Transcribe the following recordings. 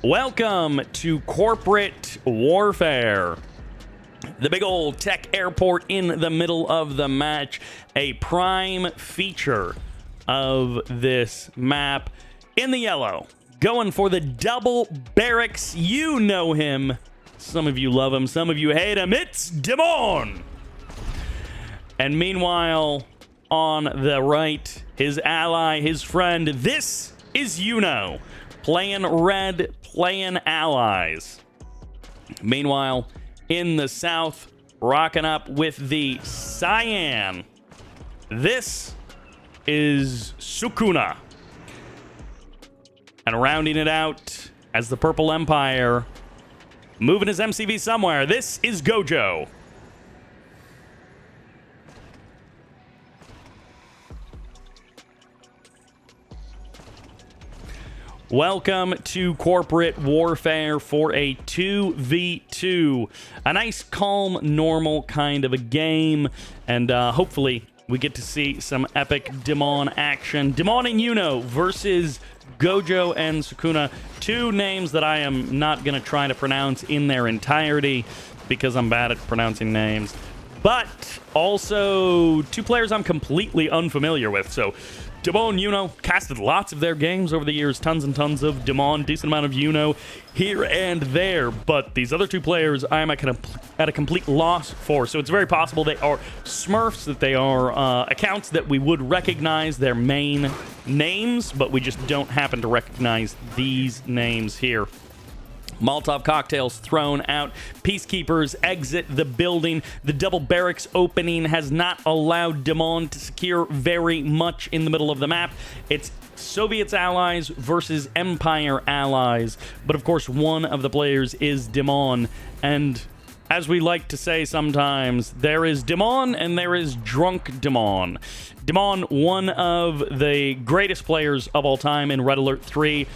Welcome to Corporate Warfare. The big old tech airport in the middle of the match. A prime feature of this map. In the yellow, going for the double barracks. You know him. Some of you love him, some of you hate him. It's Dimon. And meanwhile, on the right, his ally, his friend, this is Yuno. Playing red, playing allies. Meanwhile, in the south, rocking up with the cyan. This is Sukuna. And rounding it out as the Purple Empire, moving his MCV somewhere, this is Gojo. Welcome to Corporate Warfare for a 2v2. A nice, calm, normal kind of a game. And hopefully we get to see some epic Dimon action. Dimon and Yuno versus Gojo and Sukuna. Two names that I am not going to try to pronounce in their entirety because I'm bad at pronouncing names. But also two players I'm completely unfamiliar with. So Dimon, Yuno, casted lots of their games over the years. Tons and tons of Dimon, decent amount of Yuno here and there. But these other two players I am at a complete loss for. So it's very possible they are Smurfs, that they are accounts that we would recognize their main names, but we just don't happen to recognize these names here. Molotov cocktails thrown out. Peacekeepers exit the building. The double barracks opening has not allowed Dimon to secure very much in the middle of the map. It's Soviets allies versus Empire allies. But of course, one of the players is Dimon. And as we like to say sometimes, there is Dimon and there is drunk Dimon. Dimon, one of the greatest players of all time in Red Alert 3.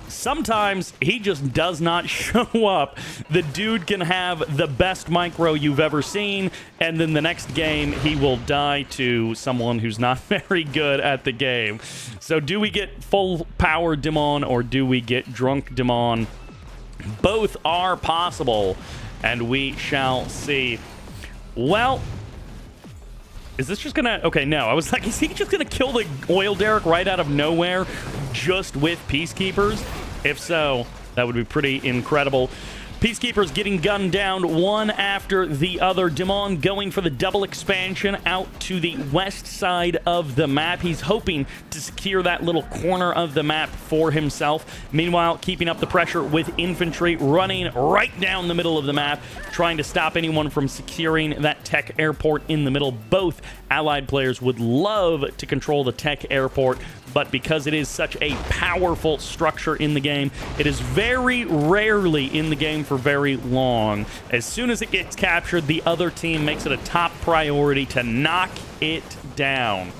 Sometimes he just does not show up. The dude can have the best micro you've ever seen, and then the next game he will die to someone who's not very good at the game. So do we get full power Dimon or do we get drunk Dimon? Both are possible, and we shall see. Well, is this just gonna... Okay, no. I was like, is he just gonna kill the oil derrick right out of nowhere just with Peacekeepers? If so, that would be pretty incredible. Peacekeepers getting gunned down one after the other. Dimon going for the double expansion out to the west side of the map. He's hoping to secure that little corner of the map for himself. Meanwhile, keeping up the pressure with infantry running right down the middle of the map, trying to stop anyone from securing that tech airport in the middle. Both allied players would love to control the tech airport, but because it is such a powerful structure in the game, it is very rarely in the game for very long. As soon as it gets captured, the other team makes it a top priority to knock it down.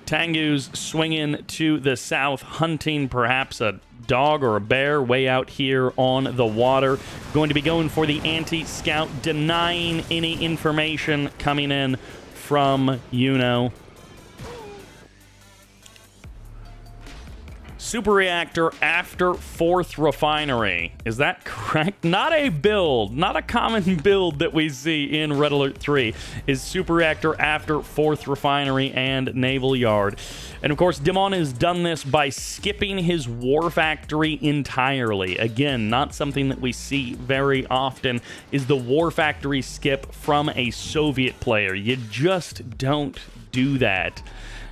Tengu's swinging to the south, hunting perhaps a dog or a bear way out here on the water. Going to be going for the anti-scout, denying any information coming in from Yuno. Super reactor after 4th refinery. Is that correct? Not a build, not a common build that we see in Red Alert 3 is super reactor after 4th refinery and naval yard. And of course, Dimon has done this by skipping his war factory entirely. Again, not something that we see very often is the war factory skip from a Soviet player. You just don't do that.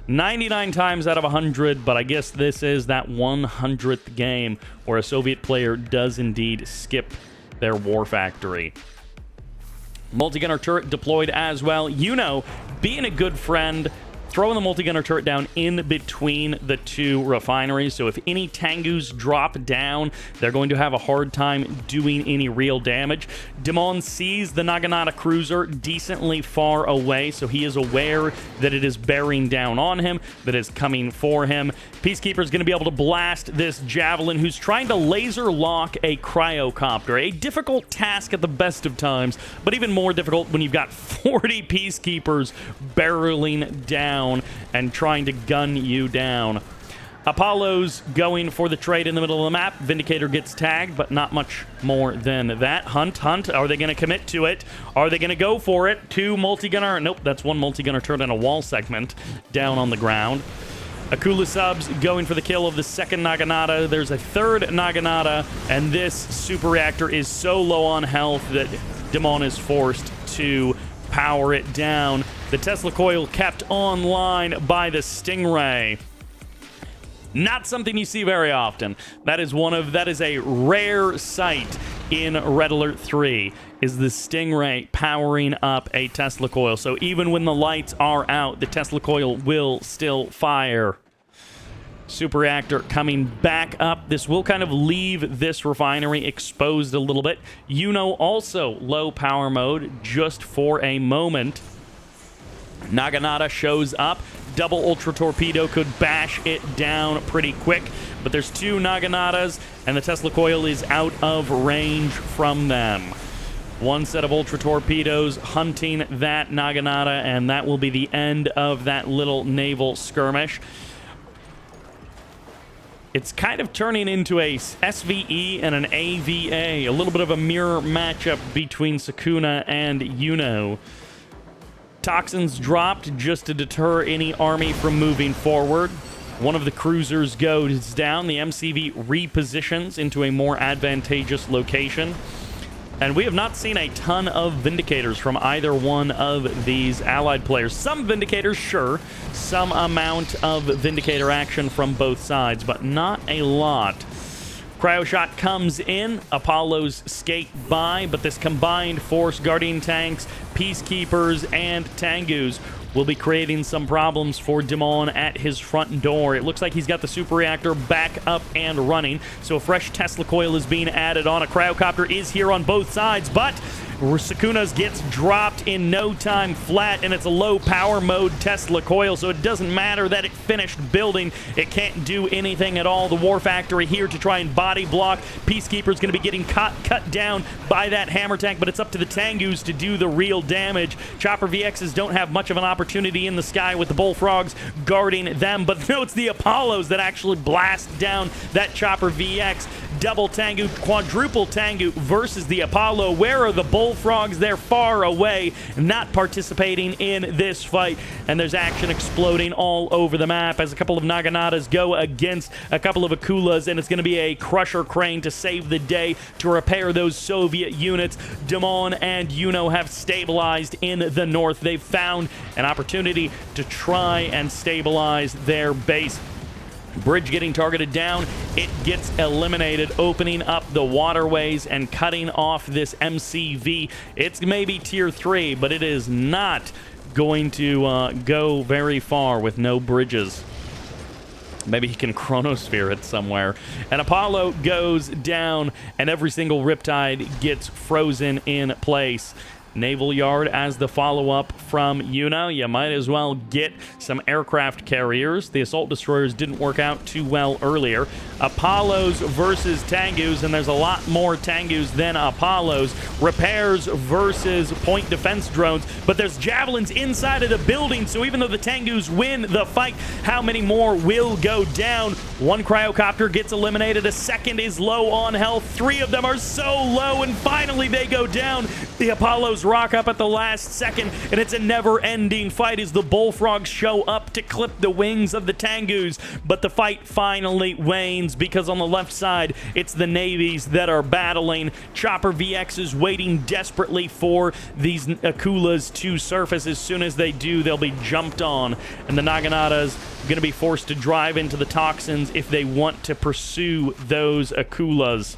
99 times out of 100, but I guess this is that 100th game where a Soviet player does indeed skip their war factory. Multi-gunner turret deployed as well. Yuno being a good friend, throwing the multi-gunner turret down in between the two refineries. So if any Tengus drop down, they're going to have a hard time doing any real damage. Dimon sees the Naginata cruiser decently far away, so he is aware that it is bearing down on him, that is coming for him. Peacekeeper is going to be able to blast this Javelin, who's trying to laser lock a cryocopter. A difficult task at the best of times, but even more difficult when you've got 40 Peacekeepers barreling down and trying to gun you down. Apollo's going for the trade in the middle of the map. Vindicator gets tagged, but not much more than that. Hunt. Are they going to commit to it? Are they going to go for it? 2 multi-gunner. Nope, that's 1 multi-gunner turned in a wall segment down on the ground. Akula subs going for the kill of the second Naginata. There's a third Naginata, and this super reactor is so low on health that Dimon is forced to power it down. The Tesla coil kept online by the Stingray. Not something you see very often. That is a rare sight in Red Alert 3, is the Stingray powering up a Tesla coil. So even when the lights are out, the Tesla coil will still fire. Super reactor coming back up. This will kind of leave this refinery exposed a little bit. Yuno also low power mode just for a moment. Naginata shows up. Double Ultra Torpedo could bash it down pretty quick, but there's 2 Naginatas, and the Tesla coil is out of range from them. 1 set of Ultra Torpedoes hunting that Naginata, and that will be the end of that little naval skirmish. It's kind of turning into a SVE and an AVA, a little bit of a mirror matchup between Sukuna and Yuno. Toxins dropped just to deter any army from moving forward. One of the cruisers goes down. The MCV repositions into a more advantageous location. And we have not seen a ton of Vindicators from either one of these allied players. Some Vindicators, sure. Some amount of Vindicator action from both sides, but not a lot. Cryo Shot comes in, Apollos skate by, but this combined force, Guardian Tanks, Peacekeepers, and Tengus will be creating some problems for Dimon at his front door. It looks like he's got the super reactor back up and running, so a fresh Tesla coil is being added on. A cryocopter is here on both sides, but Sukuna's gets dropped in no time flat, and it's a low power mode Tesla coil, so it doesn't matter that it finished building. It can't do anything at all. The War Factory here to try and body block. Peacekeeper's going to be getting cut down by that hammer tank, but it's up to the Tengus to do the real damage. Chopper VXs don't have much of an opportunity in the sky with the Bullfrogs guarding them, but no, it's the Apollos that actually blast down that Chopper VX. Double Tengu, quadruple Tengu versus the Apollo. Where are the Bullfrogs? They're far away, not participating in this fight. And there's action exploding all over the map as a couple of Naginatas go against a couple of Akulas, and it's going to be a Crusher Crane to save the day to repair those Soviet units. Dimon and Yuno have stabilized in the north. They've found an opportunity to try and stabilize their base. Bridge getting targeted down. It gets eliminated, opening up the waterways and cutting off this MCV. It's maybe tier 3, but it is not going to go very far with no bridges. Maybe he can chronosphere it somewhere. And Apollo goes down, and every single Riptide gets frozen in place. Naval Yard as the follow-up from Yuno. You might as well get some aircraft carriers. The assault destroyers didn't work out too well earlier. Apollos versus Tengus, and there's a lot more Tengus than Apollos. Repairs versus point defense drones, but there's javelins inside of the building, so even though the Tengus win the fight, how many more will go down? 1 cryocopter gets eliminated, a second is low on health, 3 of them are so low, and finally they go down. The Apollos rock up at the last second, and it's a never-ending fight as the Bullfrogs show up to clip the wings of the Tengus, but the fight finally wanes because on the left side, it's the navies that are battling. Chopper VX is waiting desperately for these Akulas to surface. As soon as they do, they'll be jumped on, and the Naginata's going to be forced to drive into the toxins if they want to pursue those Akulas.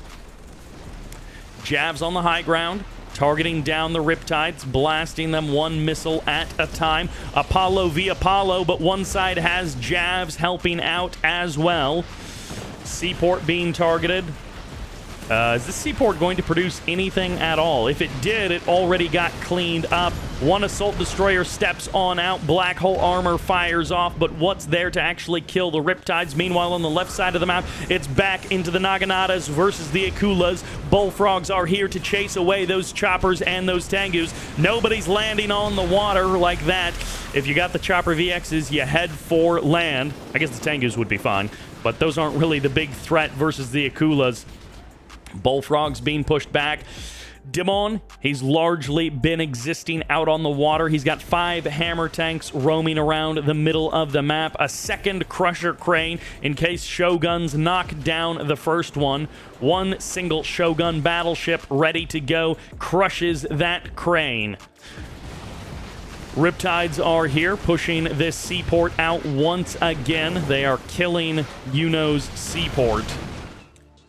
Javs on the high ground, targeting down the Riptides, blasting them 1 missile at a time. Apollo v Apollo, but one side has Javs helping out as well. Seaport being targeted. Is this seaport going to produce anything at all? If it did, it already got cleaned up. 1 assault destroyer steps on out. Black hole armor fires off, but what's there to actually kill the Riptides? Meanwhile, on the left side of the map, it's back into the Naginatas versus the Akulas. Bullfrogs are here to chase away those choppers and those Tengus. Nobody's landing on the water like that. If you got the Chopper VXs, you head for land. I guess the Tengus would be fine. but those aren't really the big threat versus the Akulas. Bullfrog's being pushed back. Dimon, he's largely been existing out on the water. He's got 5 hammer tanks roaming around the middle of the map. A second Crusher Crane in case Shoguns knock down the first one. One single Shogun battleship ready to go crushes that crane. Riptides are here, pushing this seaport out once again. They are killing Yuno's seaport.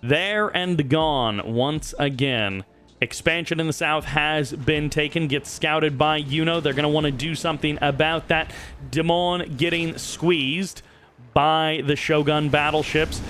There and gone once again. Expansion in the south has been taken, gets scouted by Yuno. They're going to want to do something about that. Dimon getting squeezed by the Shogun battleships.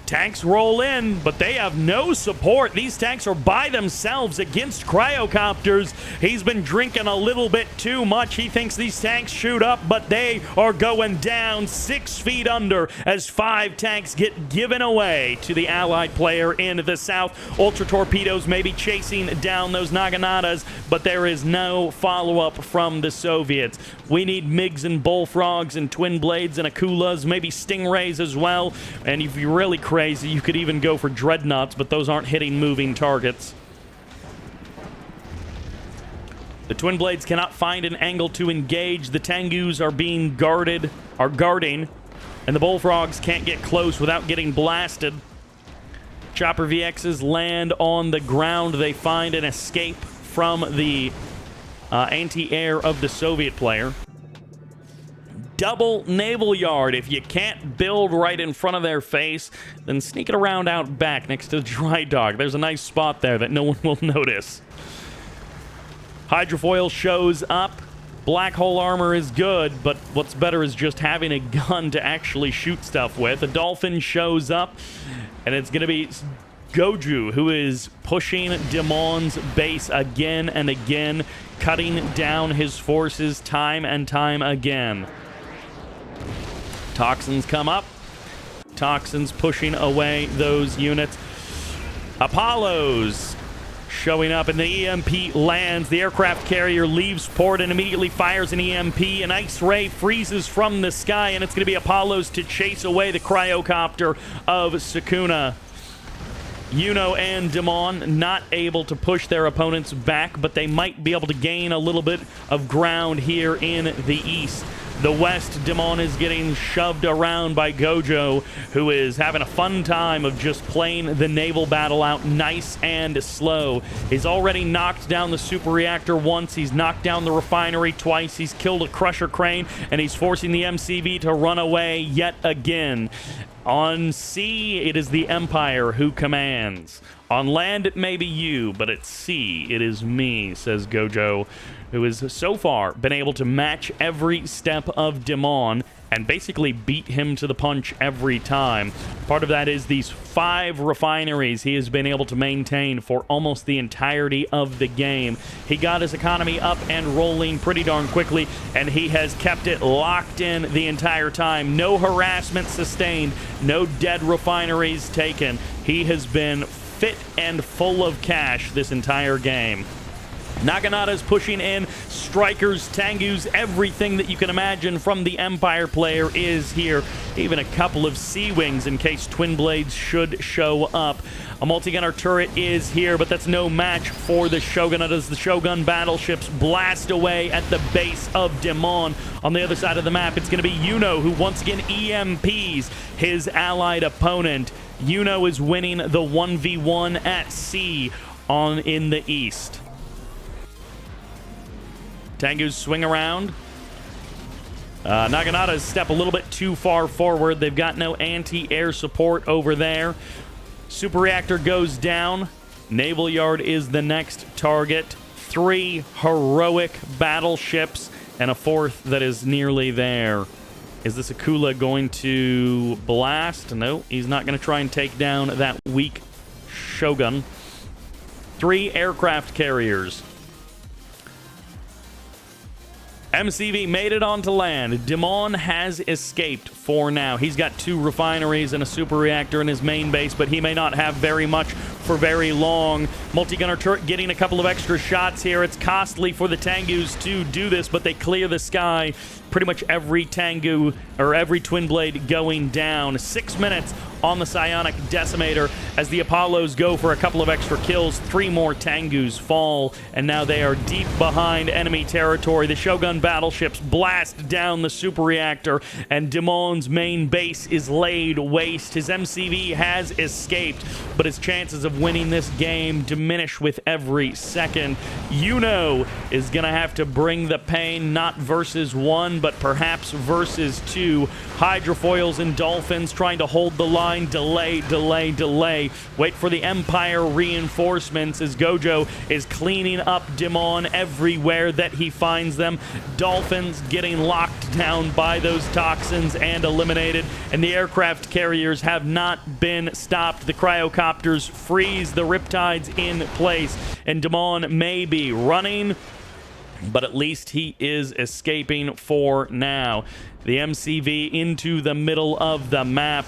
Tanks roll in, but they have no support. These tanks are by themselves against cryocopters. He's been drinking a little bit too much. He thinks these tanks shoot up, but they are going down 6 feet under as 5 tanks get given away to the allied player in the south. Ultra torpedoes may be chasing down those Naganatas, but there is no follow-up from the Soviets. We need MiGs and Bullfrogs and Twin Blades and Akulas, maybe Stingrays as well. And if you're really crazy, you could even go for Dreadnoughts, but those aren't hitting moving targets. The Twin Blades cannot find an angle to engage. The Tengus are being guarding, and the Bullfrogs can't get close without getting blasted. Chopper VXs land on the ground. They find an escape from the anti-air of the Soviet player. Double naval yard. If you can't build right in front of their face, then sneak it around out back next to the dry dock. There's a nice spot there that no one will notice. Hydrofoil shows up. Black hole armor is good, but what's better is just having a gun to actually shoot stuff with. A dolphin shows up, and it's going to be Gojo, who is pushing Dimon's base again and again, cutting down his forces time and time again. Toxins come up. Toxins pushing away those units. Apollos showing up, and the EMP lands. The aircraft carrier leaves port and immediately fires an EMP. An ice ray freezes from the sky, and it's going to be Apollos to chase away the cryocopter of Sukuna. Yuno and Dimon not able to push their opponents back, but they might be able to gain a little bit of ground here in the east. The west, Dimon is getting shoved around by Gojo, who is having a fun time of just playing the naval battle out nice and slow. He's already knocked down the super reactor once. He's knocked down the refinery twice. He's killed a crusher crane, and he's forcing the MCV to run away yet again. On sea, it is the Empire who commands. On land, it may be you, but at sea, it is me, says Gojo, who has so far been able to match every step of Dimon and basically beat him to the punch every time. Part of that is these 5 refineries he has been able to maintain for almost the entirety of the game. He got his economy up and rolling pretty darn quickly, and he has kept it locked in the entire time. No harassment sustained, no dead refineries taken. He has been fit and full of cash this entire game. Naginata's pushing in, strikers, Tengus, everything that you can imagine from the Empire player is here. Even a couple of Sea Wings in case Twin Blades should show up. A multi-gunner turret is here, but that's no match for the Shogun as the Shogun battleships blast away at the base of Dimon. On the other side of the map, it's going to be Yuno, who once again EMPs his allied opponent. Yuno is winning the 1v1 at sea in the east. Tengus swing around. Naginata's step a little bit too far forward. They've got no anti-air support over there. Super reactor goes down. Naval yard is the next target. 3 heroic battleships and a 4th that is nearly there. Is this Akula going to blast? No, he's not going to try and take down that weak Shogun. 3 aircraft carriers. MCV made it onto land. Dimon has escaped for now. He's got 2 refineries and a super reactor in his main base, but he may not have very much for very long. Multi-gunner turret getting a couple of extra shots here. It's costly for the Tengus to do this, but they clear the sky. Pretty much every Tengu, or every Twin Blade going down. 6 minutes on the Psionic Decimator as the Apollos go for a couple of extra kills. 3 more Tengus fall, and now they are deep behind enemy territory. The Shogun battleships blast down the super reactor, and Dimon's main base is laid waste. His MCV has escaped, but his chances of winning this game diminish with every second. Yuno is going to have to bring the pain, not versus 1, but perhaps versus 2. Hydrofoils and Dolphins trying to hold the line. Delay, delay, delay. Wait for the Empire reinforcements as Gojo is cleaning up Dimon everywhere that he finds them. Dolphins getting locked down by those toxins and eliminated, and the aircraft carriers have not been stopped. The cryocopters freeze the riptides in place, and Dimon may be running, but at least he is escaping for now. The MCV into the middle of the map,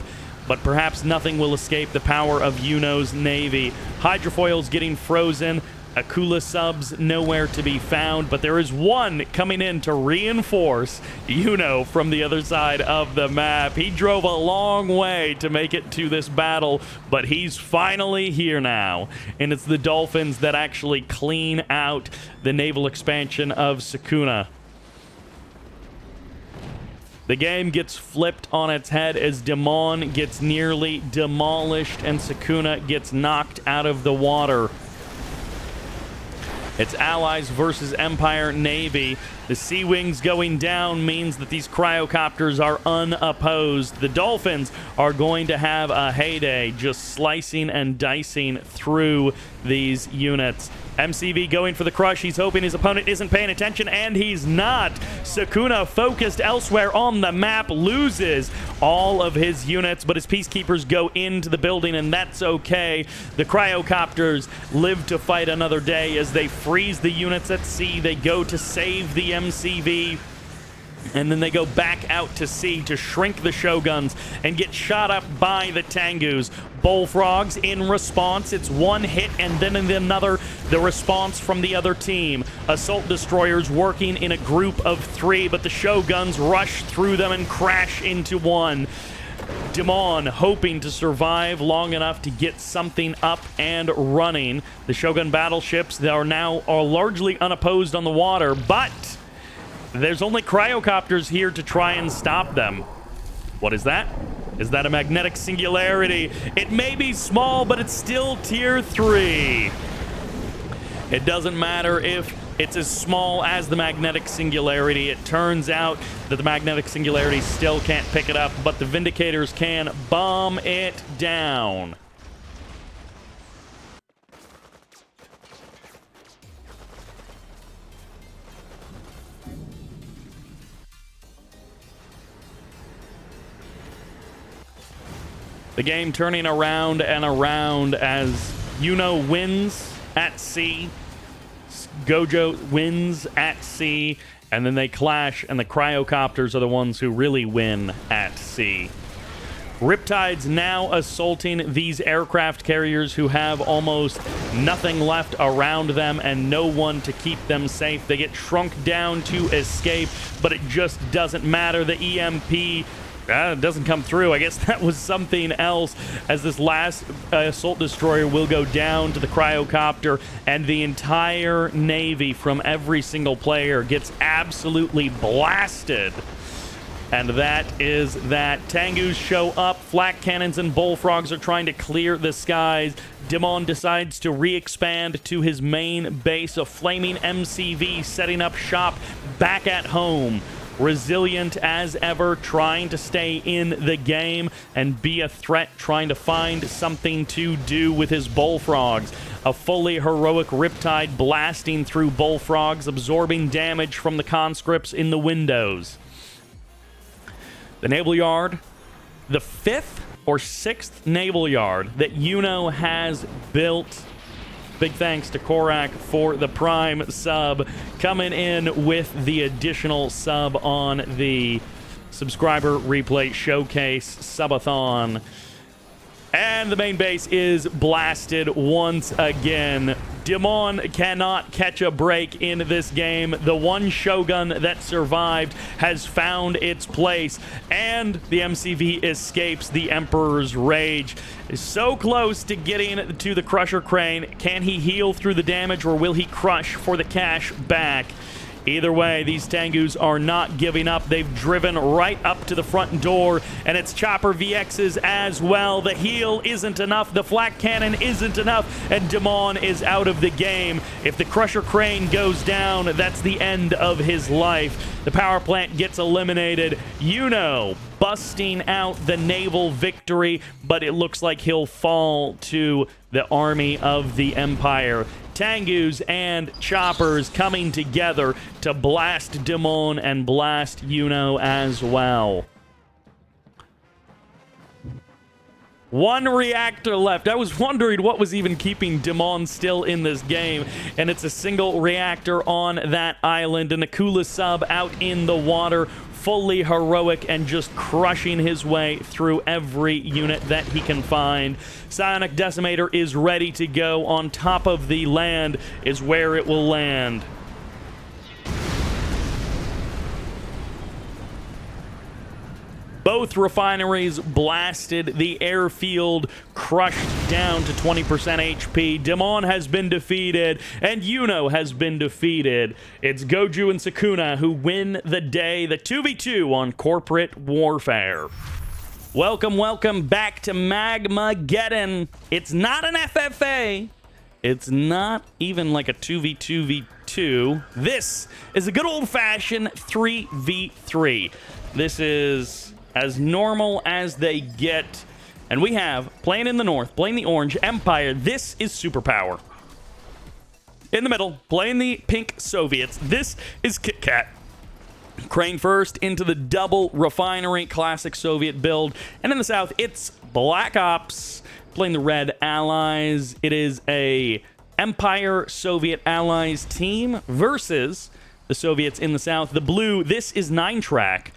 but perhaps nothing will escape the power of Yuno's navy. Hydrofoils getting frozen. Akula subs nowhere to be found, but there is one coming in to reinforce Yuno from the other side of the map. He drove a long way to make it to this battle, but he's finally here now. And it's the Dolphins that actually clean out the naval expansion of Sukuna. The game gets flipped on its head as Dimon gets nearly demolished and Sukuna gets knocked out of the water. It's Allies versus Empire Navy. The Sea Wings going down means that these cryocopters are unopposed. The Dolphins are going to have a heyday just slicing and dicing through these units. MCV going for the crush. He's hoping his opponent isn't paying attention, and he's not. Sukuna, focused elsewhere on the map, loses all of his units, but his peacekeepers go into the building, and that's okay. The cryocopters live to fight another day as they freeze the units at sea. They go to save the MCV, and then they go back out to sea to shrink the Shoguns and get shot up by the Tengus. Bullfrogs in response. It's one hit and then another. The response from the other team. Assault destroyers working in a group of 3, but the Shoguns rush through them and crash into one. Dimon hoping to survive long enough to get something up and running. The Shogun battleships that are now largely unopposed on the water, but there's only cryocopters here to try and stop them. What is that? Is that a magnetic singularity? It may be small, but it's still tier 3. It doesn't matter if it's as small as the magnetic singularity. It turns out that the magnetic singularity still can't pick it up, but the Vindicators can bomb it down. The game turning around and around as Yuno wins at sea, Gojo wins at sea, and then they clash, and the cryocopters are the ones who really win at sea. Riptides now assaulting these aircraft carriers who have almost nothing left around them and no one to keep them safe. They get shrunk down to escape, but it just doesn't matter. The EMP doesn't come through. I guess that was something else, as this last assault destroyer will go down to the cryocopter, and the entire navy from every single player gets absolutely blasted. And that is that. Tengus show up. Flak cannons and bullfrogs are trying to clear the skies. Dimon decides to re-expand to his main base, a flaming MCV setting up shop back at home. Resilient as ever, trying to stay in the game and be a threat, trying to find something to do with his bullfrogs. A fully heroic Riptide blasting through bullfrogs, absorbing damage from the conscripts in the windows. The naval yard, the 5th or 6th naval yard that Yuno has built. Big thanks to Korak for the Prime sub, coming in with the additional sub on the subscriber replay showcase subathon. And the main base is blasted once again. Dimon cannot catch a break in this game. The one Shogun that survived has found its place, and the MCV escapes the Emperor's Rage. Is so close to getting to the Crusher Crane. Can he heal through the damage, or will he crush for the cash back? Either way, these Tengus are not giving up. They've driven right up to the front door, and it's Chopper VXs as well. The heal isn't enough. The flak cannon isn't enough, and Dimon is out of the game. If the Crusher Crane goes down, that's the end of his life. The power plant gets eliminated. Yuno busting out the naval victory, but it looks like he'll fall to the army of the Empire. Tengus and Choppers coming together to blast Dimon and blast Yuno as well. One reactor left. I was wondering what was even keeping Dimon still in this game, and it's a single reactor on that island, and Akula sub out in the water, fully heroic and just crushing his way through every unit that he can find. Psionic Decimator is ready to go. On top of the land is where it will land. Both refineries blasted. The airfield crushed down to 20% HP. Dimon has been defeated, and Yuno has been defeated. It's Gojo and Sukuna who win the day, the 2v2 on Corporate Warfare. Welcome, welcome back to Magmageddon. It's not an FFA. It's not even like a 2v2v2. This is a good old-fashioned 3v3. This is as normal as they get. And we have, playing in the north, playing the orange, Empire. This is SuperPower. In the middle, playing the pink Soviets. This is KitKat. Crane first into the double refinery, classic Soviet build. And in the south, it's BlackOps, playing the red Allies. It is a Empire Soviet Allies team versus the Soviets in the south. The blue, this is 9-track.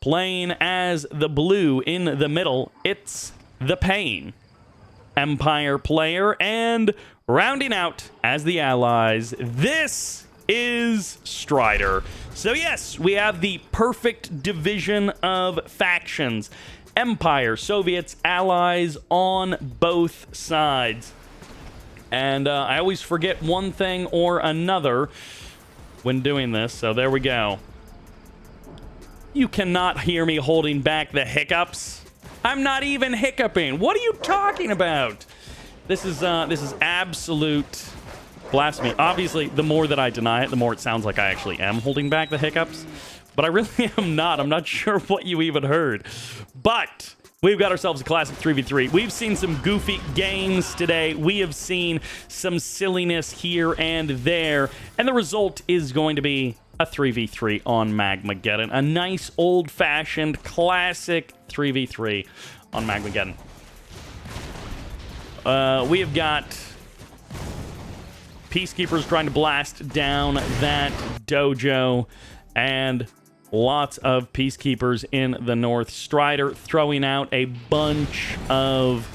Playing as the blue in the middle, it's the Pain Empire player. And rounding out as the Allies, this is Stryderr. So yes, we have the perfect division of factions. Empire, Soviets, Allies on both sides. And I always forget one thing or another when doing this, so there we go. You cannot hear me holding back the hiccups. I'm not even hiccuping. What are you talking about? This is absolute blasphemy. Obviously, the more that I deny it, the more it sounds like I actually am holding back the hiccups. But I really am not. I'm not sure what you even heard. But we've got ourselves a classic 3v3. We've seen some goofy games today. We have seen some silliness here and there. And the result is going to be a 3v3 on Magmageddon. A nice old-fashioned classic 3v3 on Magmageddon. We have got Peacekeepers trying to blast down that dojo, and lots of Peacekeepers in the north. Stryderr throwing out a bunch of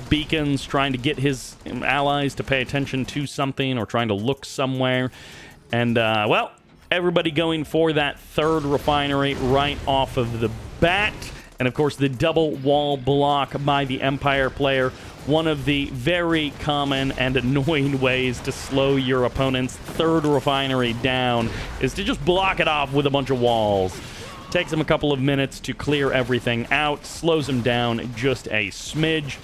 beacons, trying to get his allies to pay attention to something or trying to look somewhere. And, well, everybody going for that third refinery right off of the bat. And, of course, the double wall block by the Empire player. One of the very common and annoying ways to slow your opponent's third refinery down is to just block it off with a bunch of walls. Takes them a couple of minutes to clear everything out. Slows them down just a smidge.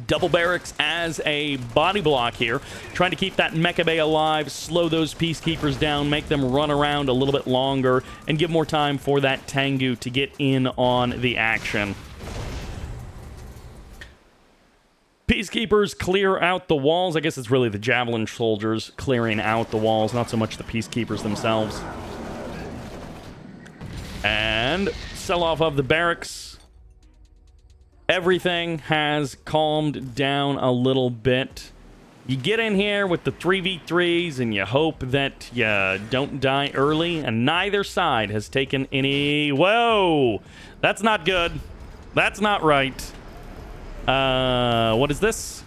Double barracks as a body block here, trying to keep that Mecha Bay alive, slow those Peacekeepers down, make them run around a little bit longer, and give more time for that Tengu to get in on the action. Peacekeepers clear out the walls. I guess it's really the Javelin soldiers clearing out the walls, not so much the Peacekeepers themselves. And sell off of the barracks. Everything has calmed down a little bit. You get in here with the 3v3s and you hope that you don't die early, and neither side has taken any... Whoa! That's not good. That's not right. What is this?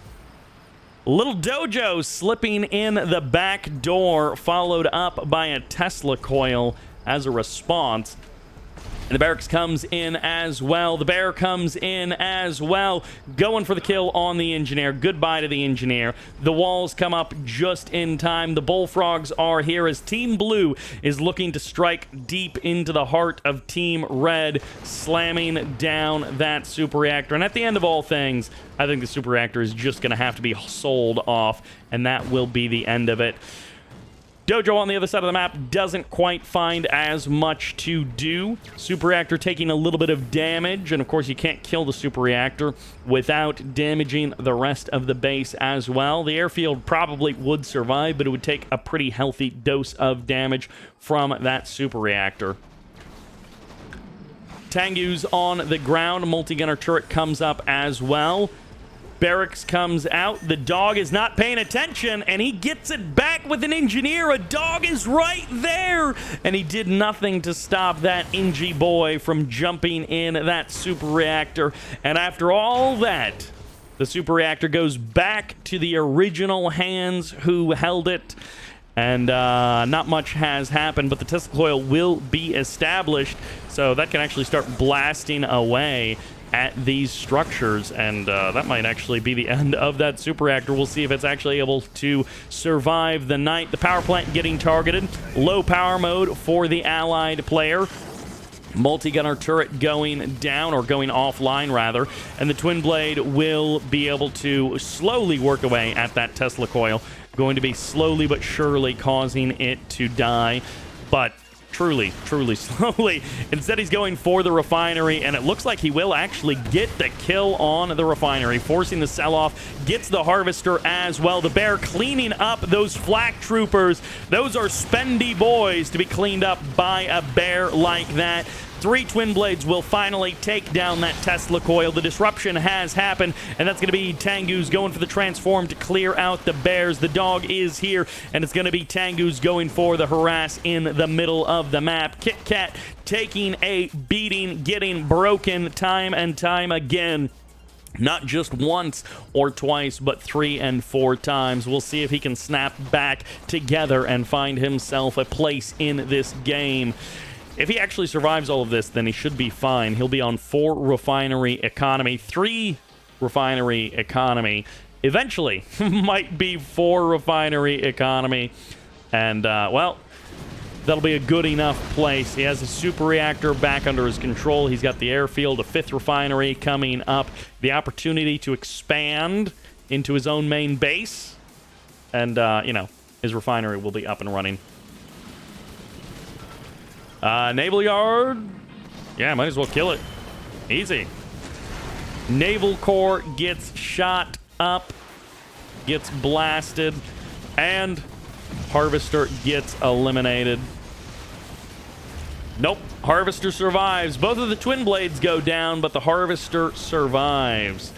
Little Dojo slipping in the back door, followed up by a Tesla coil as a response. And the barracks comes in as well. The bear comes in as well. Going for the kill on the engineer. Goodbye to the engineer. The walls come up just in time. The bullfrogs are here as Team Blue is looking to strike deep into the heart of Team Red, slamming down that super reactor. And at the end of all things, I think the super reactor is just going to have to be sold off, and that will be the end of it. Dojo on the other side of the map doesn't quite find as much to do. Super Reactor taking a little bit of damage, and of course you can't kill the Super Reactor without damaging the rest of the base as well. The airfield probably would survive, but it would take a pretty healthy dose of damage from that Super Reactor. Tengu's on the ground. Multi-gunner turret comes up as well. Barracks comes out. The dog is not paying attention, and he gets it back with an engineer. A dog is right there, and he did nothing to stop that Engie boy from jumping in that super reactor. And after all that, the super reactor goes back to the original hands who held it. And not much has happened, but the Tesla coil will be established, so that can actually start blasting away at these structures, and that might actually be the end of that super reactor. We'll see if it's actually able to survive the night. The power plant getting targeted. Low power mode for the allied player. Multi-gunner turret going down, or going offline rather, and the twin blade will be able to slowly work away at that Tesla coil. Going to be slowly but surely causing it to die, but truly slowly. Instead, he's going for the refinery, and it looks like he will actually get the kill on the refinery, forcing the sell-off. Gets the harvester as well. The bear cleaning up those flak troopers. Those are spendy boys to be cleaned up by a bear like that. 3 twin blades will finally take down that Tesla coil. The disruption has happened, and that's going to be Tengu's going for the transform to clear out the bears. The dog is here, and it's going to be Tengu's going for the harass in the middle of the map. KitKat taking a beating, getting broken time and time again. Not just once or twice, but 3 and 4 times. We'll see if he can snap back together and find himself a place in this game. If he actually survives all of this, then he should be fine. He'll be on 4 refinery economy, 3 refinery economy. Eventually, might be 4 refinery economy. And, well, that'll be a good enough place. He has a super reactor back under his control. He's got the airfield, a 5th refinery coming up. The opportunity to expand into his own main base. And, you know, his refinery will be up and running. Naval yard. Yeah, might as well kill it. Easy. Naval core gets shot up, gets blasted, and harvester gets eliminated. Nope, harvester survives. Both of the twin blades go down, but the harvester survives.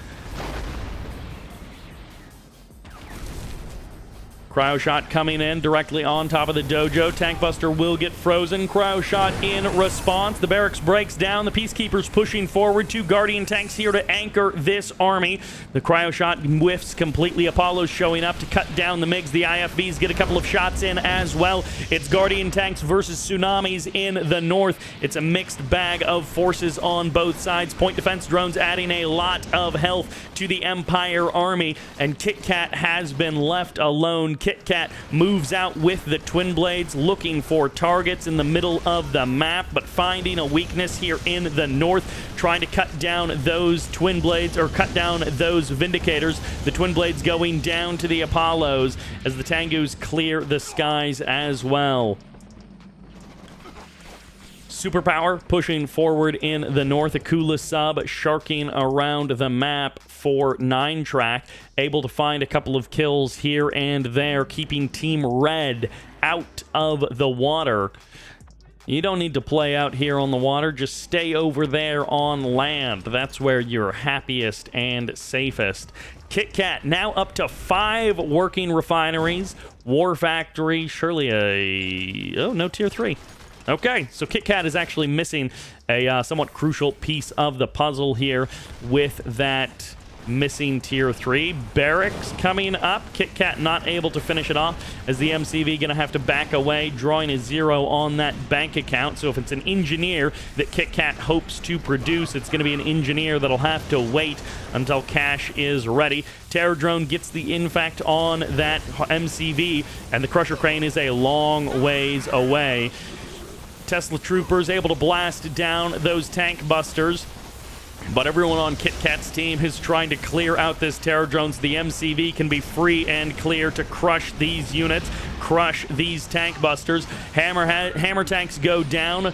Cryo shot coming in directly on top of the dojo. Tank Buster will get frozen. Cryo shot in response. The barracks breaks down. The Peacekeepers pushing forward. 2 Guardian tanks here to anchor this army. The cryo shot whiffs completely. Apollo's showing up to cut down the MiGs. The IFVs get a couple of shots in as well. It's Guardian tanks versus Tsunamis in the north. It's a mixed bag of forces on both sides. Point defense drones adding a lot of health to the Empire army, and KitKat has been left alone. KitKat moves out with the twin blades, looking for targets in the middle of the map, but finding a weakness here in the north, trying to cut down those twin blades, or cut down those Vindicators. The twin blades going down to the Apollos as the Tengus clear the skies as well. SuperPower pushing forward in the north. Akula sub sharking around the map for 9-track. Able to find a couple of kills here and there, keeping Team Red out of the water. You don't need to play out here on the water. Just stay over there on land. That's where you're happiest and safest. KitKat now up to 5 working refineries. War Factory, surely a... Oh, no tier 3. Okay, so KitKat is actually missing a somewhat crucial piece of the puzzle here with that missing tier 3. Barracks coming up. KitKat not able to finish it off as the MCV going to have to back away, drawing a 0 on that bank account. So if it's an engineer that KitKat hopes to produce, it's going to be an engineer that'll have to wait until cash is ready. Terror Drone gets the infect on that MCV, and the Crusher Crane is a long ways away. Tesla Troopers able to blast down those tank busters. But everyone on KitKat's team is trying to clear out this Terror Drone so the MCV can be free and clear to crush these units, crush these tank busters. Hammer tanks go down.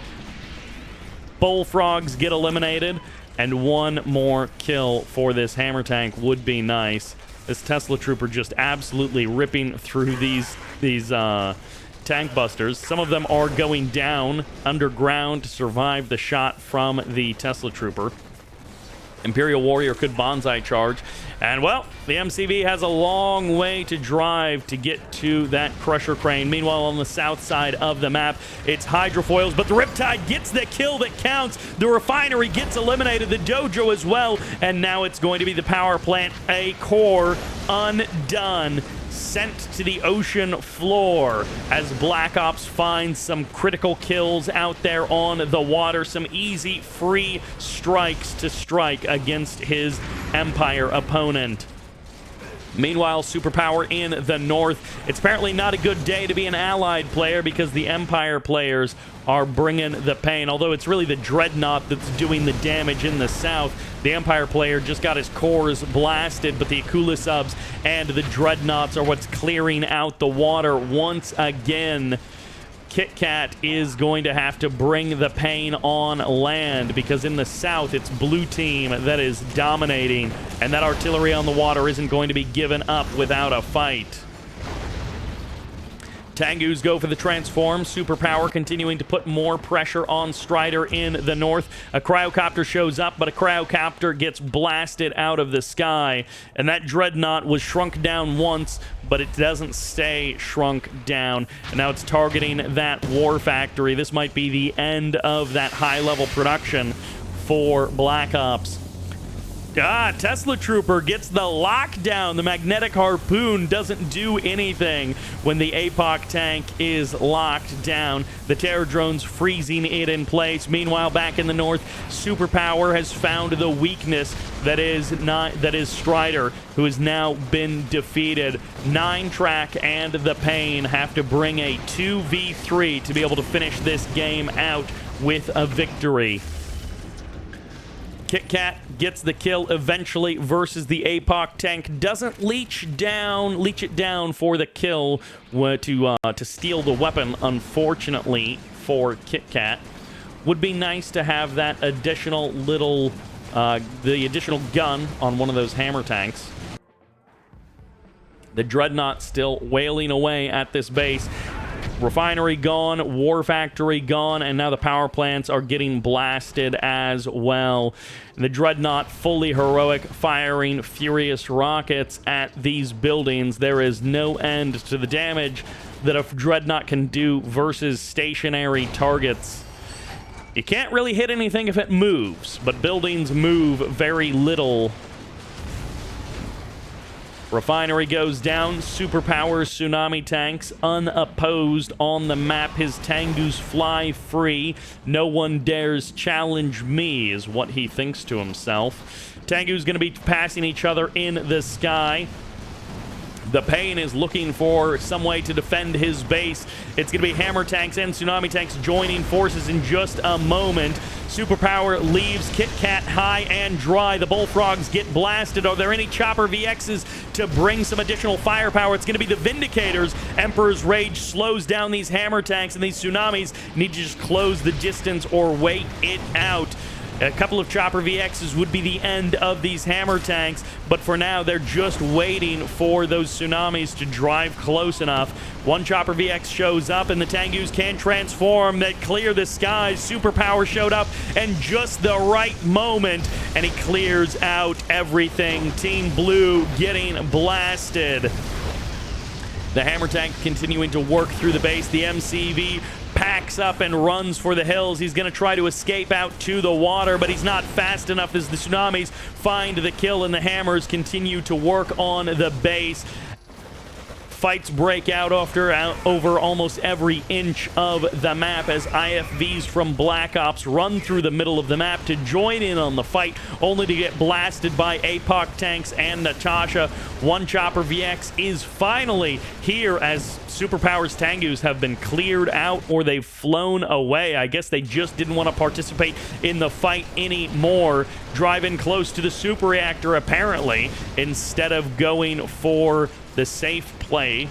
Bullfrogs get eliminated. And one more kill for this hammer tank would be nice. This Tesla Trooper just absolutely ripping through these tank busters. Some of them are going down underground to survive the shot from the Tesla Trooper. Imperial Warrior could bonsai charge. And, well, the MCV has a long way to drive to get to that Crusher Crane. Meanwhile, on the south side of the map, it's Hydrofoils, but the Riptide gets the kill that counts. The refinery gets eliminated, the dojo as well, and now it's going to be the power plant, a core undone, sent to the ocean floor as BlackOps finds some critical kills out there on the water, some easy free strikes to strike against his Empire opponent. Meanwhile, SuperPower in the north. It's apparently not a good day to be an allied player because the Empire players are bringing the pain. Although it's really the Dreadnought that's doing the damage in the south. The Empire player just got his cores blasted, but the Akula subs and the Dreadnoughts are what's clearing out the water once again. KitKat is going to have to bring the pain on land because in the south it's blue team that is dominating, and that artillery on the water isn't going to be given up without a fight. Tengus go for the transform. SuperPower continuing to put more pressure on Stryderr in the north. A cryocopter shows up, but a cryocopter gets blasted out of the sky. And that Dreadnought was shrunk down once, but it doesn't stay shrunk down. And now it's targeting that War Factory. This might be the end of that high-level production for BlackOps. Tesla Trooper gets the lockdown. The magnetic harpoon doesn't do anything when the APOC tank is locked down. The Terror Drone's freezing it in place. Meanwhile, back in the north, SuperPower has found the weakness that is Stryderr, who has now been defeated. 9-track and the Pain have to bring a 2v3 to be able to finish this game out with a victory. KitKat gets the kill eventually versus the APOC tank. Doesn't leech it down for the kill to steal the weapon, unfortunately, for KitKat. Would be nice to have that additional little, the additional gun on one of those hammer tanks. The Dreadnought still wailing away at this base. Refinery gone, War Factory gone, and now the power plants are getting blasted as well. The Dreadnought fully heroic, firing furious rockets at these buildings. There is no end to the damage that a Dreadnought can do versus stationary targets. You can't really hit anything if it moves, but buildings move very little. Refinery goes down. SuperPower's tsunami tanks unopposed on the map. His Tengus fly free. No one dares challenge me, is what he thinks to himself. Tengu's going to be passing each other in the sky. The Pain is looking for some way to defend his base. It's going to be hammer tanks and tsunami tanks joining forces in just a moment. SuperPower leaves KitKat high and dry. The Bullfrogs get blasted. Are there any Chopper VXs to bring some additional firepower? It's going to be the Vindicators. Emperor's Rage slows down these hammer tanks, and these tsunamis need to just close the distance or wait it out. A couple of Chopper VXs would be the end of these hammer tanks, but for now, they're just waiting for those tsunamis to drive close enough. One Chopper VX shows up, and the Tengus can transform. They clear the skies. SuperPower showed up, and just the right moment, and he clears out everything. Team Blue getting blasted. The hammer tank continuing to work through the base. The MCV packs up and runs for the hills. He's going to try to escape out to the water, but he's not fast enough as the tsunamis find the kill, and the hammers continue to work on the base. Fights break out over almost every inch of the map as IFVs from BlackOps run through the middle of the map to join in on the fight, only to get blasted by APOC tanks and Natasha. One Chopper VX is finally here as SuperPower's Tengus have been cleared out, or they've flown away. I guess they just didn't want to participate in the fight anymore. Driving close to the super reactor, apparently, instead of going for the safe play.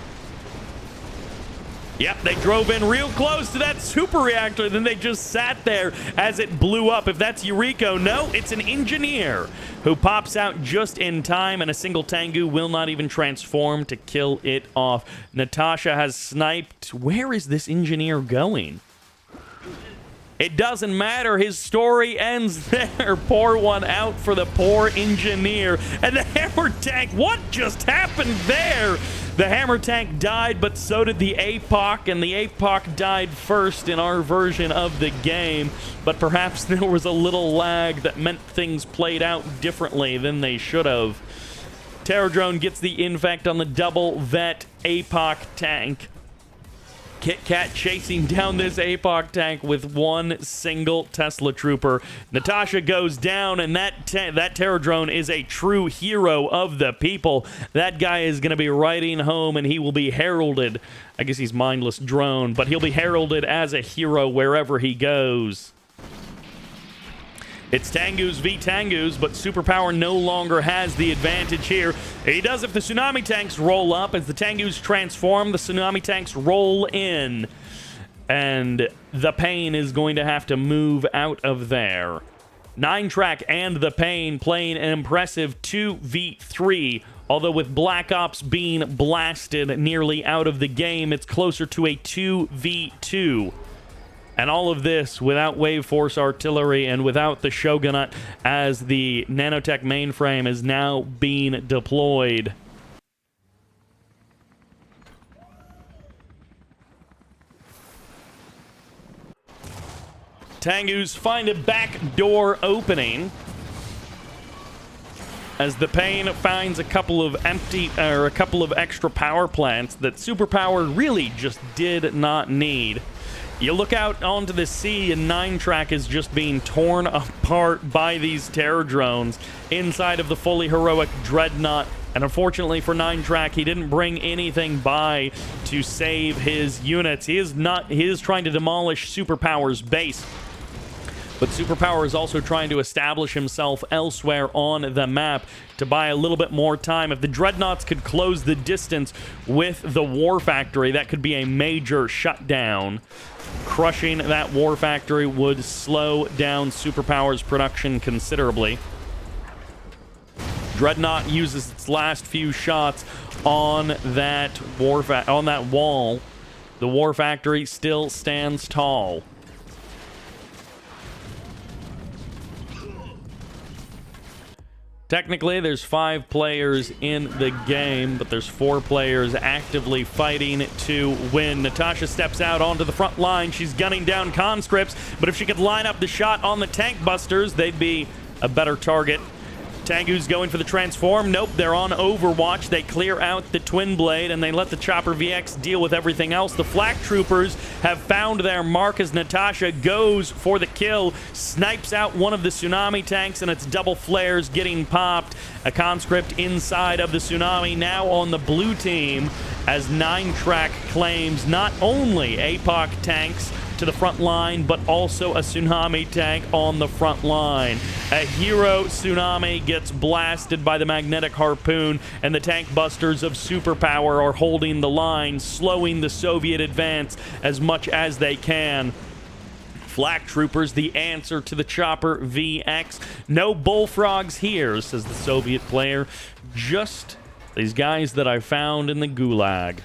Yep, they drove in real close to that super reactor, then they just sat there as it blew up. If that's Yuriko, no, it's an engineer who pops out just in time, and a single Tengu will not even transform to kill it off. Natasha has sniped. Where is this engineer going? It doesn't matter. His story ends there. Pour one out for the poor engineer. And the hammer tank, what just happened there? The hammer tank died, but so did the APOC, and the APOC died first in our version of the game. But perhaps there was a little lag that meant things played out differently than they should have. Terror Drone gets the infect on the double vet APOC tank. KitKat chasing down this APOC tank with one single Tesla Trooper. Natasha goes down, and that Terror Drone is a true hero of the people. That guy is going to be riding home, and he will be heralded. I guess he's mindless drone, but he'll be heralded as a hero wherever he goes. It's Tengus v Tengus, but SuperPower no longer has the advantage here. He does if the tsunami tanks roll up. As the Tengus transform, the tsunami tanks roll in. And the Pain is going to have to move out of there. 9-Track and the Pain playing an impressive 2v3. Although with BlackOps being blasted nearly out of the game, it's closer to a 2v2. And all of this without Wave Force artillery and without the Shogunate, as the nanotech mainframe is now being deployed. Tengus find a back door opening as the Pain finds a couple of extra power plants that SuperPower really just did not need. You look out onto the sea, and 9-Track is just being torn apart by these terror drones inside of the fully heroic Dreadnought. And unfortunately for 9-Track, he didn't bring anything by to save his units. He is trying to demolish SuperPower's base. But SuperPower is also trying to establish himself elsewhere on the map to buy a little bit more time. If the Dreadnoughts could close the distance with the War Factory, that could be a major shutdown. Crushing that War Factory would slow down SuperPower's production considerably. Dreadnought uses its last few shots on that wall. The War Factory still stands tall. Technically, there's 5 players in the game, but there's 4 players actively fighting to win. Natasha steps out onto the front line. She's gunning down conscripts, but if she could line up the shot on the tank busters, they'd be a better target. Tengu's going for the transform. Nope, they're on Overwatch. They clear out the Twin Blade, and they let the Chopper VX deal with everything else. The Flak Troopers have found their mark as Natasha goes for the kill, snipes out one of the Tsunami tanks, and it's double flares getting popped. A conscript inside of the Tsunami now on the blue team, as 9-Track claims not only APOC tanks to the front line, but also a Tsunami tank on the front line. A hero Tsunami gets blasted by the magnetic harpoon, and the tank busters of SuperPower are holding the line, slowing the Soviet advance as much as they can. Flak Troopers, the answer to the Chopper VX. No bullfrogs here, says the Soviet player. Just these guys that I found in the gulag.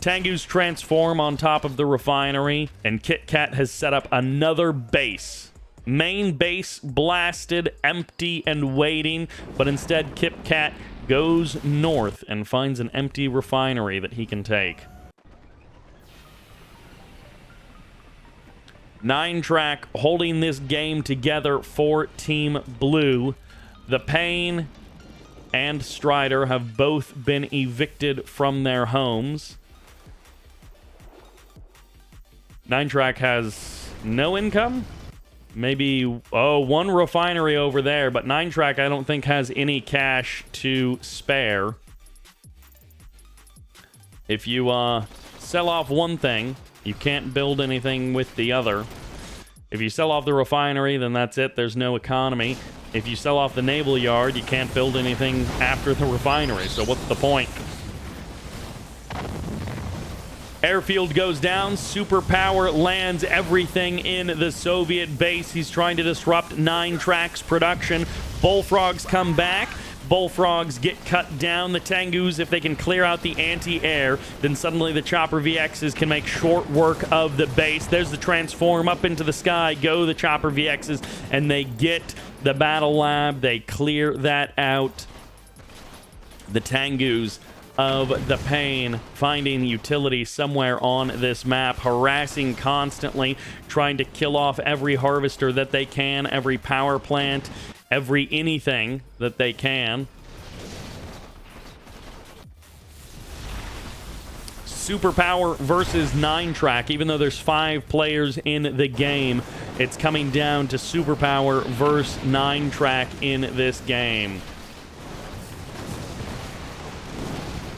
Tengu's transform on top of the refinery, and KitKat has set up another base. Main base blasted, empty, and waiting, but instead KitKat goes north and finds an empty refinery that he can take. 9-track holding this game together for Team Blue. The Pain and Stryderr have both been evicted from their homes. 9-track has no income. Maybe, one refinery over there, but 9-track I don't think has any cash to spare. If you sell off one thing, you can't build anything with the other. If you sell off the refinery, then that's it. There's no economy. If you sell off the naval yard, you can't build anything after the refinery. So what's the point? Airfield goes down. SuperPower lands everything in the Soviet base. He's trying to disrupt 9-track's production. Bullfrogs come back. Bullfrogs get cut down. The Tengus, if they can clear out the anti-air, then suddenly the Chopper VXs can make short work of the base. There's the transform up into the sky. Go the Chopper VXs, and they get the battle lab. They clear that out. The Tengus of the Pain finding utility somewhere on this map, harassing constantly, trying to kill off every harvester that they can, every power plant, every anything that they can. SuperPower versus 9-track. Even though there's 5 players in the game, it's coming down to SuperPower versus 9-track in this game.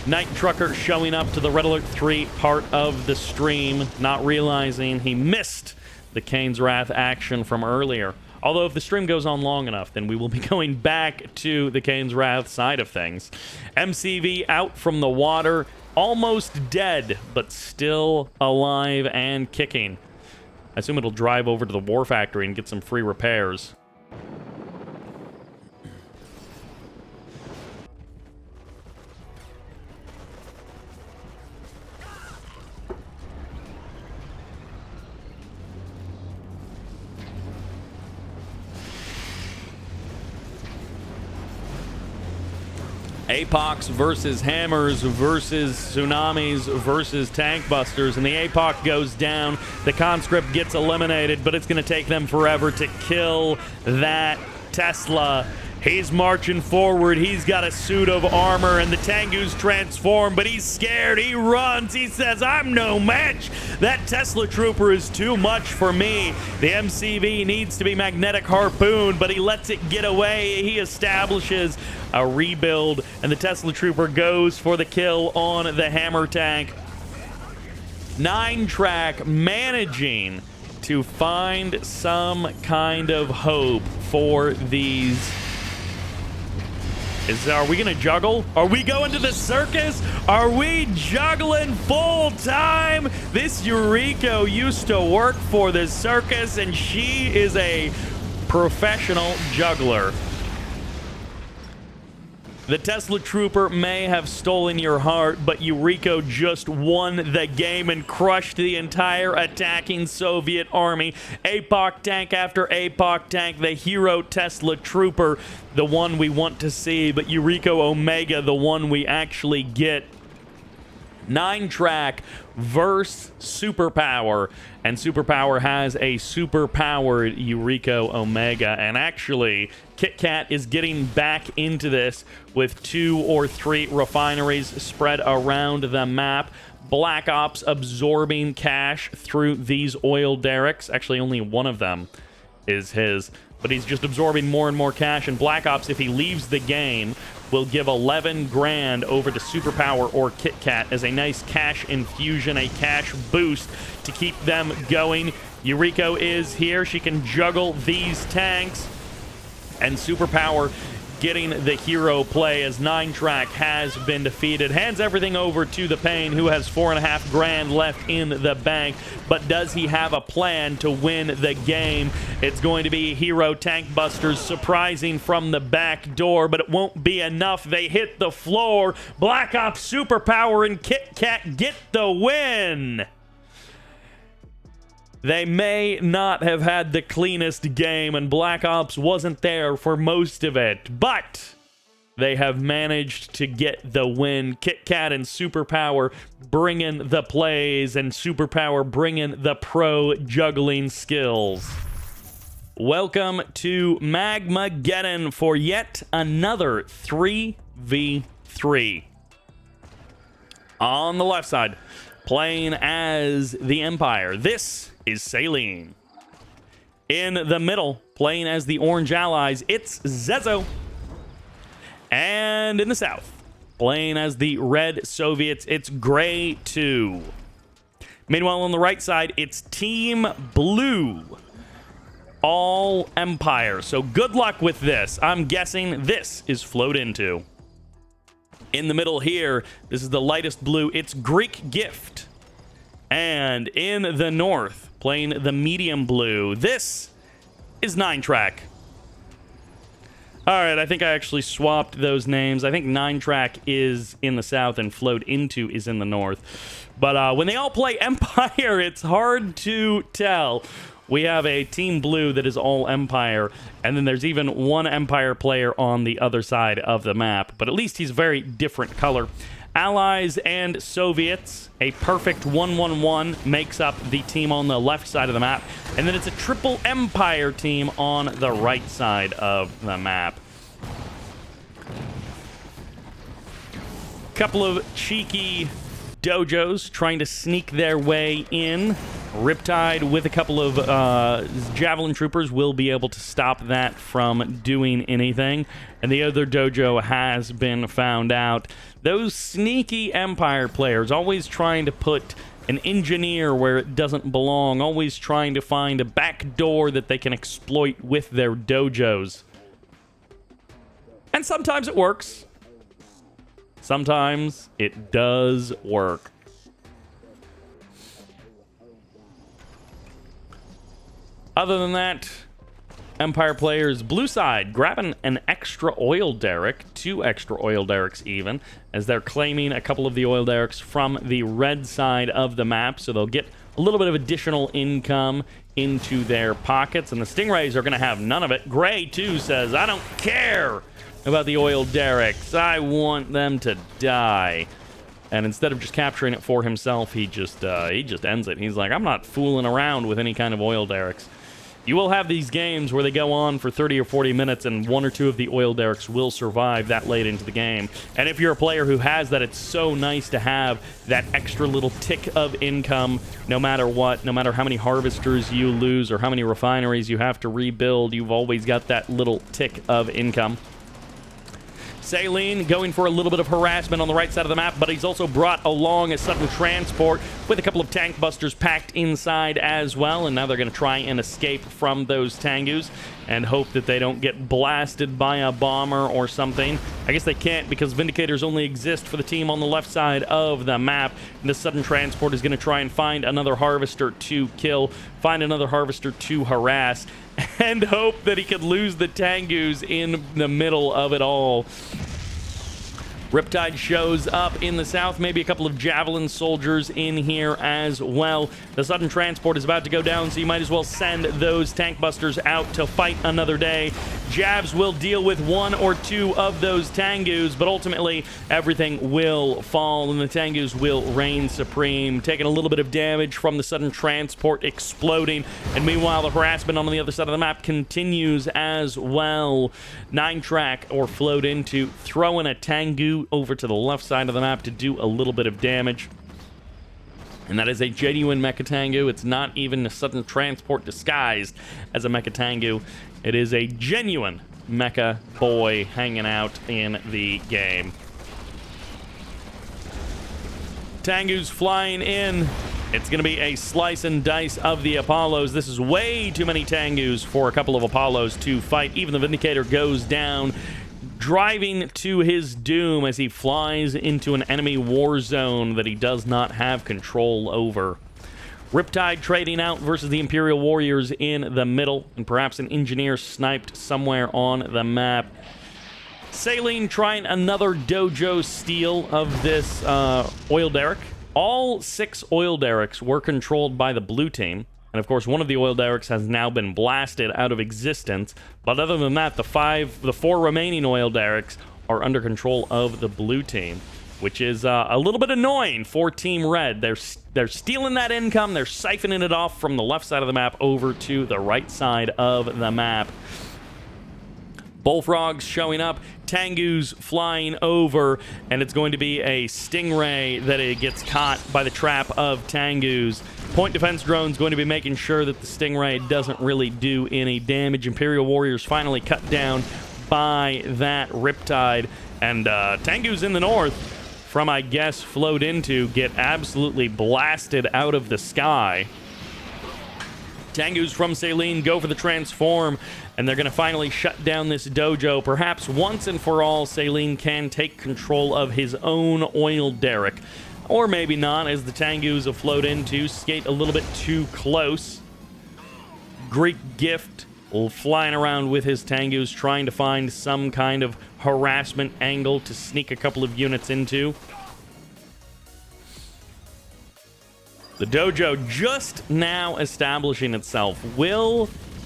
Night Trucker showing up to the Red Alert 3 part of the stream, not realizing he missed the Kane's Wrath action from earlier. Although if the stream goes on long enough, then we will be going back to the Kane's Wrath side of things. MCV out from the water, almost dead, but still alive and kicking. I assume it'll drive over to the War Factory and get some free repairs. Apox versus Hammers versus Tsunamis versus Tank Busters, and the Apoc goes down. The Conscript gets eliminated, but it's going to take them forever to kill that Tesla. He's marching forward. He's got a suit of armor, and the Tengu's transform, but he's scared. He runs. He says, I'm no match. That Tesla Trooper is too much for me. The MCV needs to be Magnetic Harpoon, but he lets it get away. He establishes a rebuild, and the Tesla Trooper goes for the kill on the Hammer Tank. 9-track managing to find some kind of hope for these. Are we gonna juggle? Are we going to the circus? Are we juggling full time? This Yuriko used to work for the circus, and she is a professional juggler. The Tesla Trooper may have stolen your heart, but Yuriko just won the game and crushed the entire attacking Soviet army. APOC tank after APOC tank, the hero Tesla Trooper, the one we want to see, but Yuriko Omega, the one we actually get. 9-track versus SuperPower, and SuperPower has a super-powered Yuriko Omega, and actually KitKat is getting back into this with 2 or 3 refineries spread around the map. BlackOps absorbing cash through these oil derricks. Actually, only one of them is his, but he's just absorbing more and more cash, and BlackOps, if he leaves the game, will give 11 grand over to SuperPower or KitKat as a nice cash infusion, a cash boost to keep them going. Yuriko is here. She can juggle these tanks, and SuperPower getting the hero play as 9track has been defeated. Hands everything over to the Pain, who has 4.5 grand left in the bank. But does he have a plan to win the game? It's going to be hero tank busters surprising from the back door, but it won't be enough. They hit the floor. BlackOps, SuperPower, and KitKat get the win. They may not have had the cleanest game, and BlackOps wasn't there for most of it, but they have managed to get the win. KitKat and SuperPower bringing the plays, and SuperPower bringing the pro juggling skills. Welcome to Magmageddon for yet another 3v3. On the left side, playing as the Empire, this is Saline. In the middle, playing as the Orange Allies, it's Zezo. And in the south, playing as the Red Soviets, it's Grey 2. Meanwhile, on the right side, it's Team Blue. All Empire. So good luck with this. I'm guessing this is FlodeinTo. In the middle here, this is the lightest blue. It's GreekGift. And in the north, playing the medium blue, this is 9track. All right, I think I actually swapped those names. I think 9track is in the south and FlodeinTo is in the north. But when they all play Empire, it's hard to tell. We have a Team Blue that is all Empire, and then there's even one Empire player on the other side of the map, but at least he's a very different color. Allies and Soviets, a perfect 1-1-1 makes up the team on the left side of the map, and then it's a triple Empire team on the right side of the map. Couple of cheeky dojos trying to sneak their way in. Riptide with a couple of Javelin Troopers will be able to stop that from doing anything. And the other dojo has been found out. Those sneaky Empire players always trying to put an engineer where it doesn't belong, always trying to find a back door that they can exploit with their dojos. And sometimes it works. Sometimes it does work. Other than that, Empire players, blue side, grabbing an extra oil derrick, 2 extra oil derricks even, as they're claiming a couple of the oil derricks from the red side of the map, so they'll get a little bit of additional income into their pockets, and the Stingrays are going to have none of it. Grey, too, says, I don't care about the oil derricks. I want them to die. And instead of just capturing it for himself, he just ends it. He's like, I'm not fooling around with any kind of oil derricks. You will have these games where they go on for 30 or 40 minutes and 1 or 2 of the oil derricks will survive that late into the game. And if you're a player who has that, it's so nice to have that extra little tick of income no matter what, no matter how many harvesters you lose or how many refineries you have to rebuild, you've always got that little tick of income. Saline going for a little bit of harassment on the right side of the map, but he's also brought along a sudden transport with a couple of tank busters packed inside as well, and now they're going to try and escape from those Tengus and hope that they don't get blasted by a bomber or something. I guess they can't because Vindicators only exist for the team on the left side of the map, and the sudden transport is going to try and find another harvester to kill, find another harvester to harass, and hope that he could lose the Tengus in the middle of it all. Riptide shows up in the south, maybe a couple of Javelin soldiers in here as well. The sudden transport is about to go down, so you might as well send those tank busters out to fight another day. Javs will deal with 1 or 2 of those Tengus, but ultimately everything will fall and the Tengus will reign supreme, taking a little bit of damage from the sudden transport exploding. And meanwhile, the harassment on the other side of the map continues as well. 9track or FlodeinTo throwing a Tengu over to the left side of the map to do a little bit of damage. And that is a genuine Mecha Tengu. It's not even a sudden transport disguised as a Mecha Tengu. It is a genuine Mecha boy hanging out in the game. Tengu's flying in. It's going to be a slice and dice of the Apollos. This is way too many Tengus for a couple of Apollos to fight. Even the Vindicator goes down. driving to his doom as he flies into an enemy war zone that he does not have control over. Riptide trading out versus the Imperial Warriors in the middle, and perhaps an engineer sniped somewhere on the map. Saline trying another dojo steal of this oil derrick. All 6 oil derricks were controlled by the blue team. And of course, one of the oil derricks has now been blasted out of existence. But other than that, the 4 remaining oil derricks are under control of the blue team, which is a little bit annoying for Team Red. They're stealing that income. They're siphoning it off from the left side of the map over to the right side of the map. Bullfrogs showing up, Tengu's flying over, and it's going to be a Stingray that it gets caught by the trap of Tengu's. Point defense drone's going to be making sure that the Stingray doesn't really do any damage. Imperial Warriors finally cut down by that Riptide, and Tengu's in the north from, I guess, FlodeinTo get absolutely blasted out of the sky. Tengu's from Saline go for the transform, and they're going to finally shut down this dojo. Perhaps once and for all, Saline can take control of his own oil derrick. Or maybe not, as the Tengu's of FlodeinTo skate a little bit too close. GreekGift flying around with his Tengu's, trying to find some kind of harassment angle to sneak a couple of units into. The dojo just now establishing itself.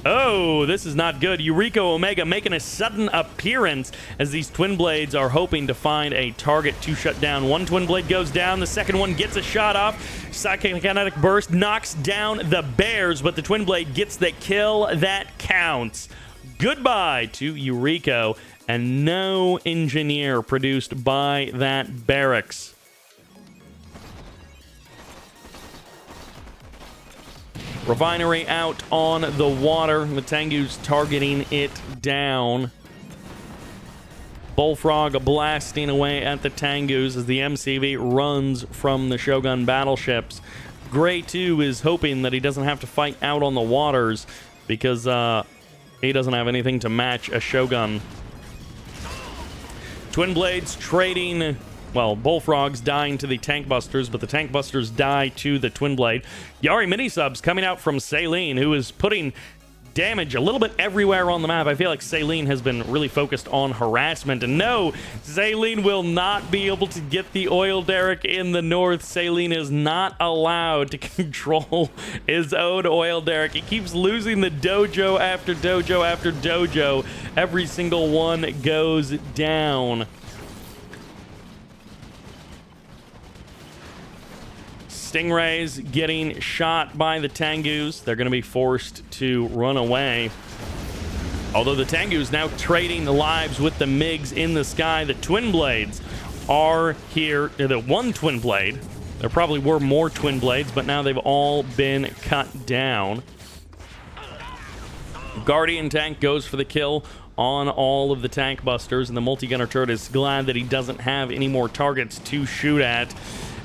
Oh, this is not good. Eureka Omega making a sudden appearance as these twin blades are hoping to find a target to shut down. One twin blade goes down. The second one gets a shot off. Psychokinetic burst knocks down the bears, but the twin blade gets the kill that counts. Goodbye to Eureka, and no engineer produced by that barracks. Refinery out on the water. Tengu's targeting it down. Bullfrog blasting away at the Tengu's as the MCV runs from the Shogun battleships. Gray, too, is hoping that he doesn't have to fight out on the waters because he doesn't have anything to match a Shogun. Twin Blades trading... Well, Bullfrogs dying to the Tank Busters, but the Tank Busters die to the Twin Blade. Yari mini-subs coming out from Saline, who is putting damage a little bit everywhere on the map. I feel like Saline has been really focused on harassment. And no, Saline will not be able to get the oil derrick in the north. Saline is not allowed to control his own oil derrick. He keeps losing the dojo after dojo after dojo. Every single one goes down. Stingrays getting shot by the Tengu's. They're going to be forced to run away. Although the Tengu's now trading the lives with the MiGs in the sky. The Twin Blades are here. The one Twin Blade. There probably were more Twin Blades, but now they've all been cut down. Guardian tank goes for the kill on all of the Tank Busters, and the multi-gunner turret is glad that he doesn't have any more targets to shoot at.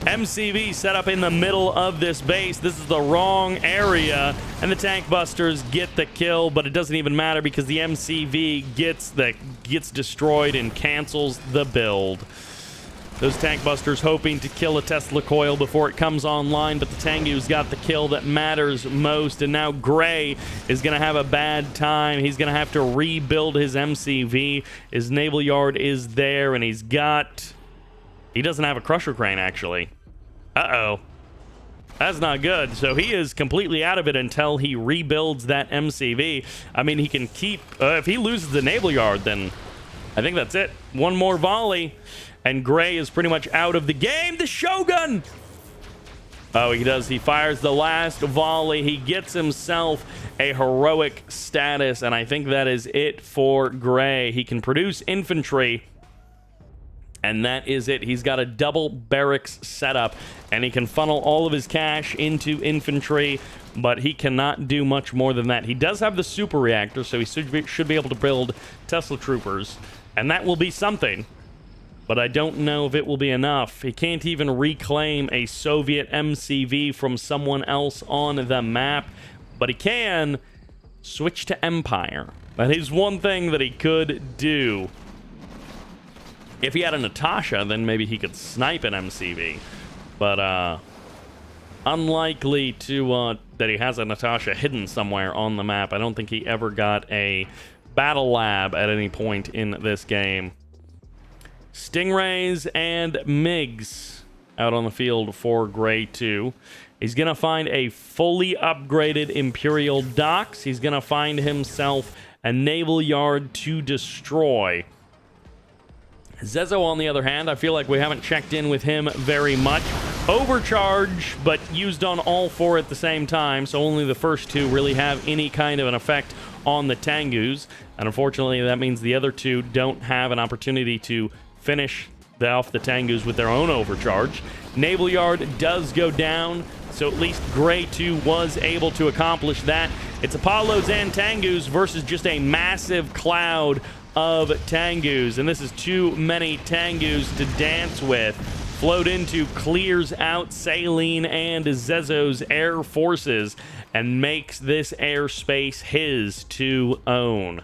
MCV set up in the middle of this base. This is the wrong area, and the Tank Busters get the kill, but it doesn't even matter because the MCV gets destroyed and cancels the build. Those Tank Busters hoping to kill a Tesla coil before it comes online, but the Tengu's got the kill that matters most, and now Gray is going to have a bad time. He's going to have to rebuild his MCV. His naval yard is there, and he doesn't have a crusher crane, actually. Uh-oh. That's not good. So he is completely out of it until he rebuilds that MCV. I mean, he can keep... if he loses the naval yard, then I think that's it. One more volley, and Gray is pretty much out of the game. The Shogun! Oh, he does. He fires the last volley. He gets himself a heroic status, and I think that is it for Gray. He can produce infantry, and that is it. He's got a double barracks setup, and he can funnel all of his cash into infantry, but he cannot do much more than that. He does have the super reactor, so he should be able to build Tesla troopers, and that will be something. But I don't know if it will be enough. He can't even reclaim a Soviet MCV from someone else on the map, but he can switch to Empire. That is one thing that he could do. If he had a Natasha, then maybe he could snipe an MCV. But unlikely to that he has a Natasha hidden somewhere on the map. I don't think he ever got a battle lab at any point in this game. Stingrays and MiGs out on the field for Gray 2. He's going to find a fully upgraded Imperial Docks. He's going to find himself a naval yard to destroy. Zezo, on the other hand, I feel like we haven't checked in with him very much. Overcharge, but used on all four at the same time, so only the first two really have any kind of an effect on the Tengus. And unfortunately, that means the other two don't have an opportunity to finish off the Tengus with their own overcharge. Naval Yard does go down, so at least Gray 2 was able to accomplish that. It's Apollos and Tengus versus just a massive cloud of Tengus, and this is too many Tengus to dance with. FlodeinTo clears out Saline and Zezo's air forces and makes this airspace his to own.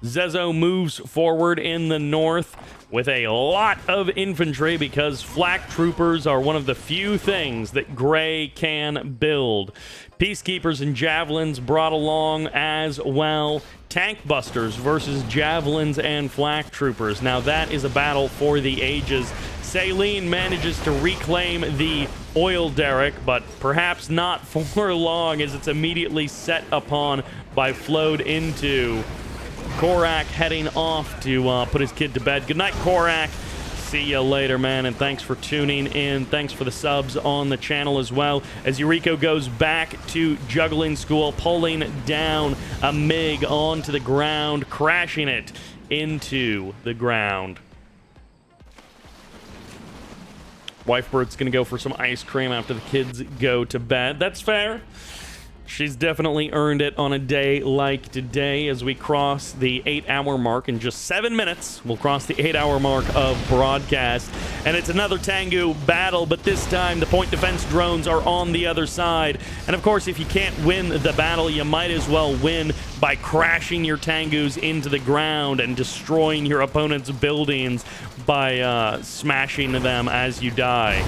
Zezo moves forward in the north with a lot of infantry because flak troopers are one of the few things that Gray can build. Peacekeepers and javelins brought along as well. Tank busters versus javelins and flak troopers. Now that is a battle for the ages. Saline manages to reclaim the oil derrick, but perhaps not for long as it's immediately set upon by FlodeinTo. Korak heading off to put his kid to bed. Good night, Korak. See you later, man, and thanks for tuning in. Thanks for the subs on the channel as well. As Yuriko goes back to juggling school, pulling down a MiG onto the ground, crashing it into the ground. Wifebird's going to go for some ice cream after the kids go to bed. That's fair. She's definitely earned it on a day like today as we cross the 8-hour mark in just 7 minutes. We'll cross the 8-hour mark of broadcast. And it's another Tengu battle, but this time the point defense drones are on the other side. And of course, if you can't win the battle, you might as well win by crashing your Tengus into the ground and destroying your opponent's buildings by smashing them as you die.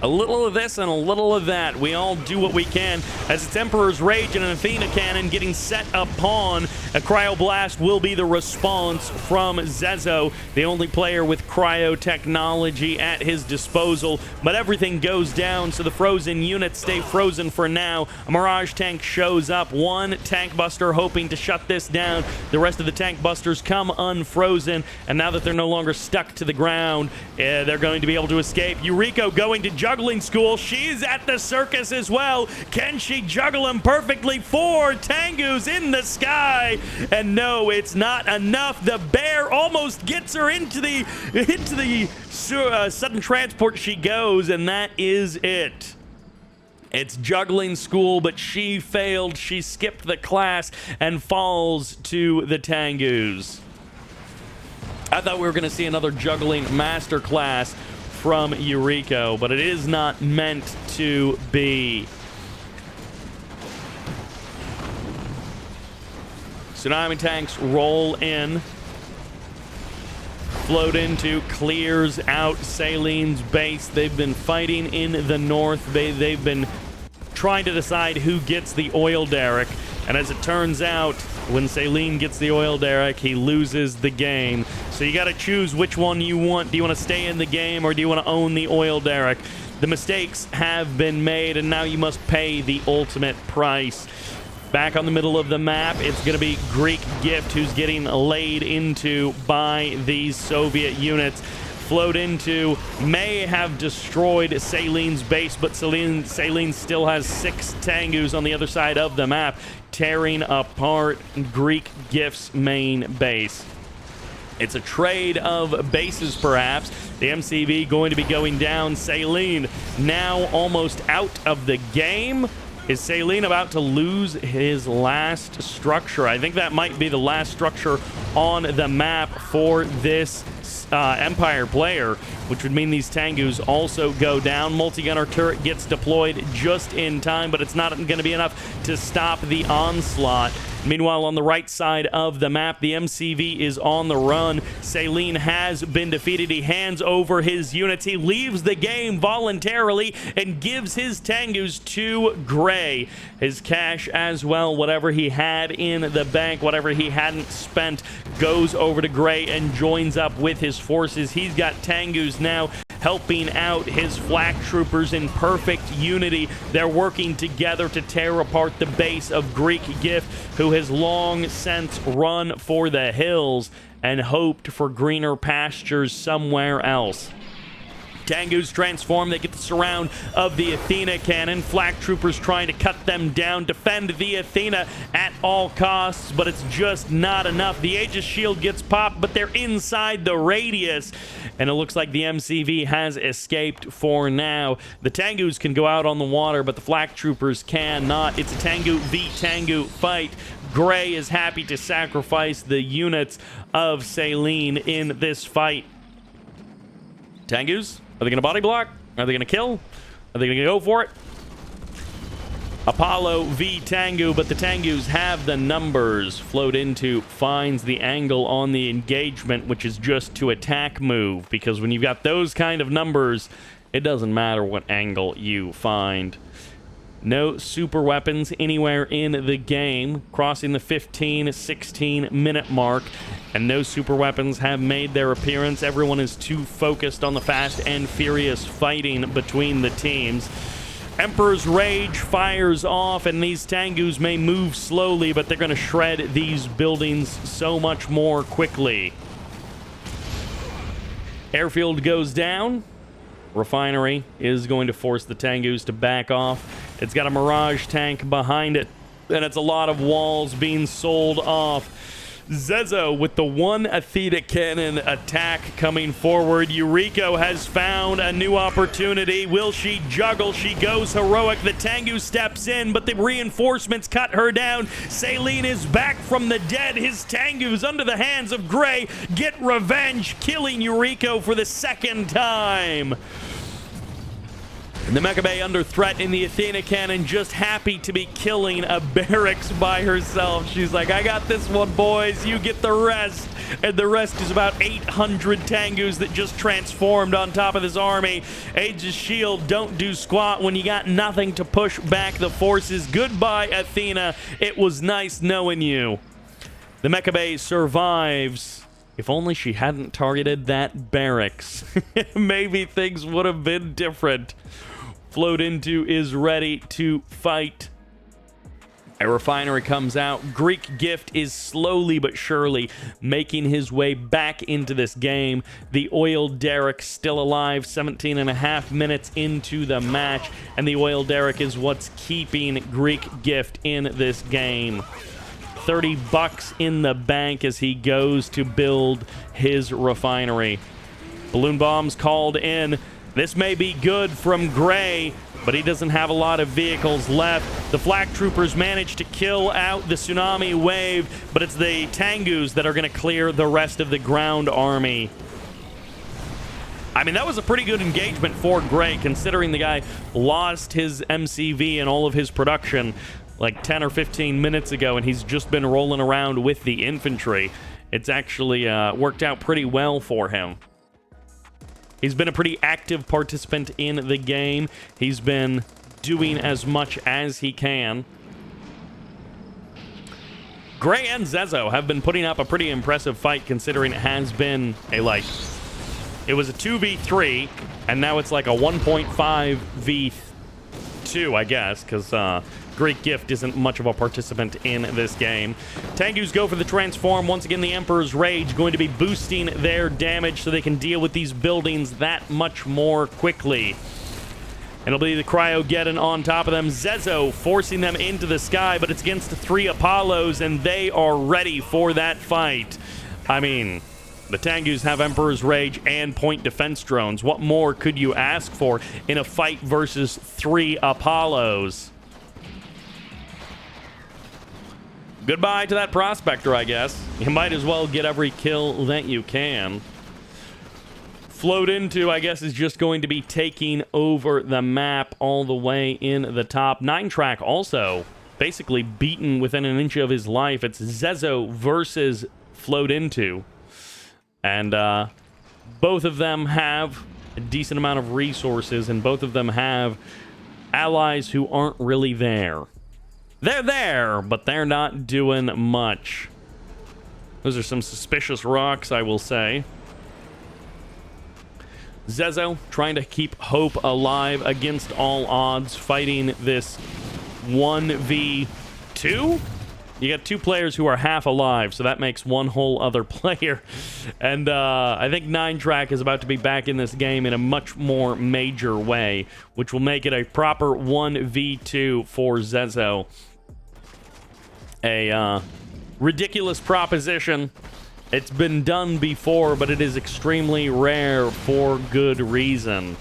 A little of this and a little of that. We all do what we can as it's Emperor's Rage and an Athena cannon getting set upon. A Cryoblast will be the response from Zezo, the only player with cryo technology at his disposal. But everything goes down, so the frozen units stay frozen for now. A Mirage tank shows up. One tank buster hoping to shut this down. The rest of the tank busters come unfrozen, and now that they're no longer stuck to the ground, they're going to be able to escape. Yuriko going to Juggling School. She's at the circus as well. Can she juggle him perfectly? 4 Tengus in the sky. And no, it's not enough. The bear almost gets her into the sudden transport she goes, and that is it. It's Juggling School, but she failed. She skipped the class and falls to the Tengus. I thought we were going to see another Juggling Masterclass from Yuriko, but it is not meant to be. Tsunami tanks roll in. FlodeinTo clears out Saline's base. They've been fighting in the north. They've been trying to decide who gets the oil derrick. And as it turns out, when Saline gets the oil derrick, he loses the game. So you got to choose which one you want. Do you want to stay in the game or do you want to own the oil derrick? The mistakes have been made, and now you must pay the ultimate price. Back on the middle of the map, it's going to be GreekGift who's getting laid into by these Soviet units. FlodeinTo may have destroyed Saline's base, but Saline still has 6 Tengus on the other side of the map, tearing apart GreekGift's main base. It's a trade of bases, perhaps. The MCV going to be going down. Saline now almost out of the game. Is Saline about to lose his last structure? I think that might be the last structure on the map for this Empire player, which would mean these Tengus also go down. Multi-gunner turret gets deployed just in time, but it's not going to be enough to stop the onslaught. Meanwhile, on the right side of the map, the MCV is on the run. Saline has been defeated. He hands over his units. He leaves the game voluntarily and gives his Tengus to Gray. His cash as well, whatever he had in the bank, whatever he hadn't spent, goes over to Gray and joins up with his forces. He's got Tengus now helping out his flak troopers in perfect unity. They're working together to tear apart the base of GreekGift, who has long since run for the hills and hoped for greener pastures somewhere else. Tengus transform. They get the surround of the Athena cannon. Flak troopers trying to cut them down, defend the Athena at all costs, but it's just not enough. The Aegis shield gets popped, but they're inside the radius, and it looks like the MCV has escaped for now. The Tengus can go out on the water, but the flak troopers cannot. It's a Tengu v Tengu fight. Gray is happy to sacrifice the units of Saline in this fight. Tengus, are they going to body block? Are they going to kill? Are they going to go for it? Apollo v Tengu, but the Tengus have the numbers. FlodeinTo finds the angle on the engagement, which is just to attack move, because when you've got those kind of numbers, it doesn't matter what angle you find. No super weapons anywhere in the game, crossing the 15-16 minute mark, and no super weapons have made their appearance. Everyone is too focused on the fast and furious fighting between the teams. Emperor's Rage fires off, and these Tengus may move slowly, but they're going to shred these buildings so much more quickly. Airfield goes down. Refinery is going to force the Tengus to back off. It's got a Mirage tank behind it, and it's a lot of walls being sold off. Zezo with the one Athena cannon attack coming forward. Yuriko has found a new opportunity. Will she juggle? She goes heroic. The Tengu steps in, but the reinforcements cut her down. Saline is back from the dead. His Tengus under the hands of Gray get revenge, killing Yuriko for the second time. The Mecha Bay under threat in the Athena cannon, just happy to be killing a barracks by herself. She's like, I got this one, boys. You get the rest. And the rest is about 800 Tengus that just transformed on top of this army. Aegis shield don't do squat when you got nothing to push back the forces. Goodbye, Athena. It was nice knowing you. The Mecha Bay survives. If only she hadn't targeted that barracks. Maybe things would have been different. FlodeinTo is ready to fight. A refinery comes out. GreekGift is slowly but surely making his way back into this game. The oil derrick still alive, 17.5 minutes into the match, and the oil derrick is what's keeping GreekGift in this game. $30 in the bank as he goes to build his refinery. Balloon bombs called in. This may be good from Gray, but he doesn't have a lot of vehicles left. The flak troopers managed to kill out the tsunami wave, but it's the Tengus that are going to clear the rest of the ground army. I mean, that was a pretty good engagement for Gray, considering the guy lost his MCV and all of his production like 10 or 15 minutes ago, and he's just been rolling around with the infantry. It's actually worked out pretty well for him. He's been a pretty active participant in the game. He's been doing as much as he can. Gray and Zezo have been putting up a pretty impressive fight, considering it has been a, like, it was a 2v3, and now it's like a 1.5v2, I guess, because GreekGift isn't much of a participant in this game. Tengus go for the transform. Once again, the Emperor's Rage going to be boosting their damage so they can deal with these buildings that much more quickly. It'll be the Cryogeddon on top of them. Zezo forcing them into the sky, but it's against the 3 Apollos, and they are ready for that fight. I mean, the Tengus have Emperor's Rage and point defense drones. What more could you ask for in a fight versus 3 Apollos? Goodbye to that Prospector, I guess. You might as well get every kill that you can. FlodeinTo, I guess, is just going to be taking over the map all the way in the top. 9 Track also basically beaten within an inch of his life. It's Zezo versus FlodeinTo. And both of them have a decent amount of resources, and both of them have allies who aren't really there. They're there, but they're not doing much. Those are some suspicious rocks, I will say. Zezo trying to keep hope alive against all odds, fighting this 1v2. You got 2 players who are half alive, so that makes one whole other player. And I think 9track is about to be back in this game in a much more major way, which will make it a proper 1v2 for Zezo. A ridiculous proposition. It's been done before, but it is extremely rare for good reason.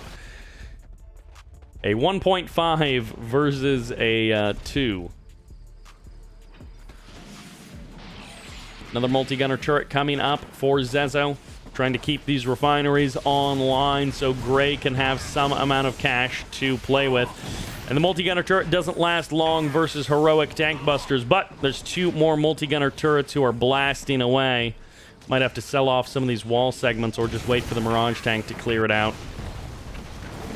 A 1.5 versus a 2. Another multi-gunner turret coming up for Zezo. Trying to keep these refineries online so Gray can have some amount of cash to play with. And the multi-gunner turret doesn't last long versus heroic tank busters, but there's 2 more multi-gunner turrets who are blasting away. Might have to sell off some of these wall segments or just wait for the Mirage tank to clear it out.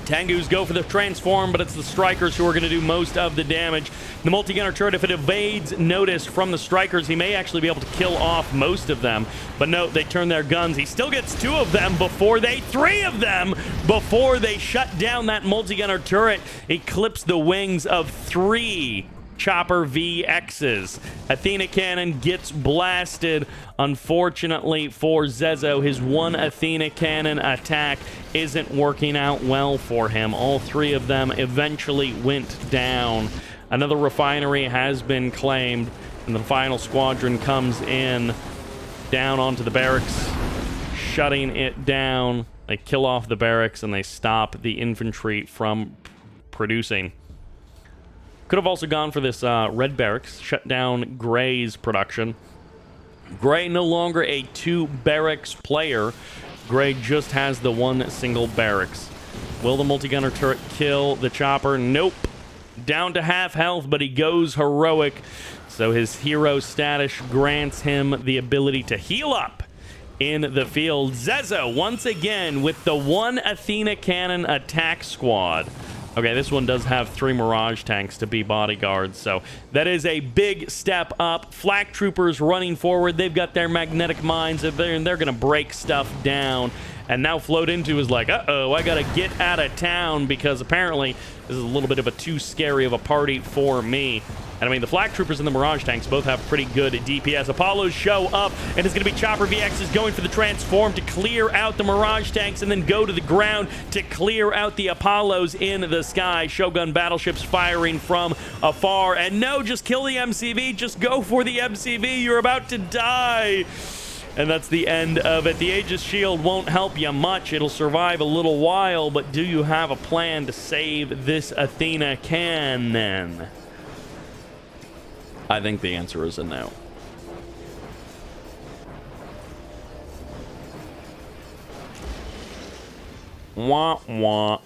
Tengus go for the transform, but it's the strikers who are going to do most of the damage. The multi-gunner turret, if it evades notice from the strikers, he may actually be able to kill off most of them. But no, they turn their guns. He still gets 2 of them before they... 3 of them before they shut down that multi-gunner turret. He clips the wings of 3 Chopper VXs. Athena Cannon gets blasted. Unfortunately for Zezo, his 1 Athena Cannon attack isn't working out well for him. All 3 of them eventually went down. Another refinery has been claimed, and the final squadron comes in down onto the barracks, shutting it down. They kill off the barracks, and they stop the infantry from producing. Could have also gone for this red barracks, shut down Gray's production. Gray no longer a 2 barracks player. Gray just has the 1 single barracks. Will the multi-gunner turret kill the chopper? Nope. Down to half health, but he goes heroic. So his hero status grants him the ability to heal up in the field. Zezo, once again, with the 1 Athena Cannon attack squad. Okay, this one does have 3 Mirage tanks to be bodyguards, so that is a big step up. Flak troopers running forward. They've got their magnetic mines, and they're going to break stuff down. And now FlodeinTo is like, uh-oh, I got to get out of town because apparently this is a little bit of a too scary of a party for me. And I mean, the Flak Troopers and the Mirage Tanks both have pretty good DPS. Apollos show up, and it's going to be Chopper VXs going for the Transform to clear out the Mirage Tanks and then go to the ground to clear out the Apollos in the sky. Shogun battleships firing from afar. And no, just kill the MCV. Just go for the MCV. You're about to die. And that's the end of it. The Aegis Shield won't help you much. It'll survive a little while, but do you have a plan to save this Athena Cannon? I think the answer is a no. Wah, wah.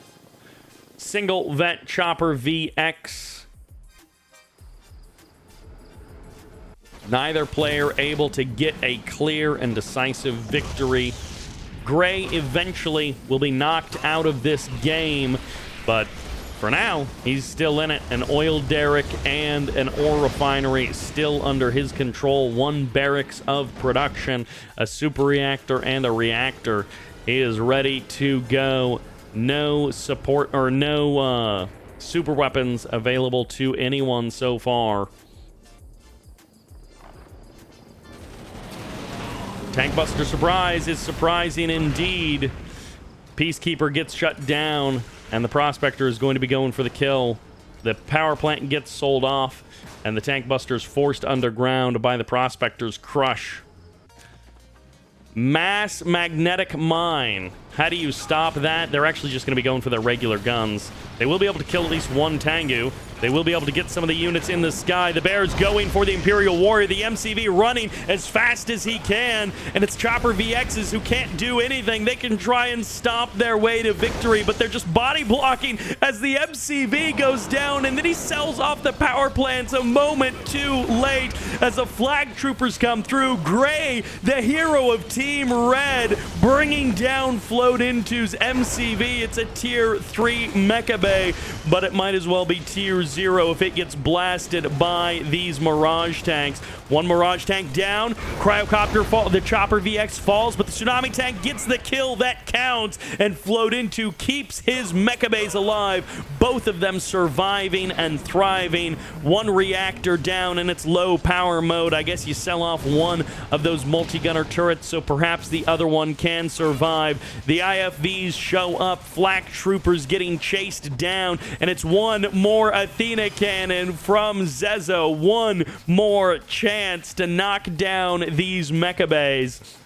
Single vet Chopper VX. Neither player able to get a clear and decisive victory. Gray eventually will be knocked out of this game, but for now, he's still in it. An oil derrick and an ore refinery still under his control. 1 barracks of production, a super reactor, and a reactor. He is ready to go. No support or no super weapons available to anyone so far. Tankbuster surprise is surprising indeed. Peacekeeper gets shut down, and the Prospector is going to be going for the kill. The power plant gets sold off, and the Tankbuster is forced underground by the Prospector's crush. Mass magnetic mine How do you stop that? They're actually just going to be going for their regular guns. They will be able to kill at least one Tengu. They will be able to get some of the units in the sky. The Bears going for the Imperial Warrior. The MCV running as fast as he can. And it's Chopper VXs who can't do anything. They can try and stop their way to victory, but they're just body blocking as the MCV goes down. And then he sells off the power plants a moment too late as the flag troopers come through. Gray, the hero of Team Red, bringing down FlodeinTo's MCV. It's a tier 3 mecha bay, but it might as well be tier 0 if it gets blasted by these Mirage tanks. One Mirage tank down, Cryocopter fall, the Chopper VX falls, but the Tsunami tank gets the kill that counts, and FlodeinTo keeps his mecha bays alive. Both of them surviving and thriving. One reactor down in its low power mode. I guess you sell off one of those multi-gunner turrets so perhaps the other one can survive. The IFVs show up, flak troopers getting chased down, and it's one more Athena cannon from Zezo. One more chance to knock down these mecha bays.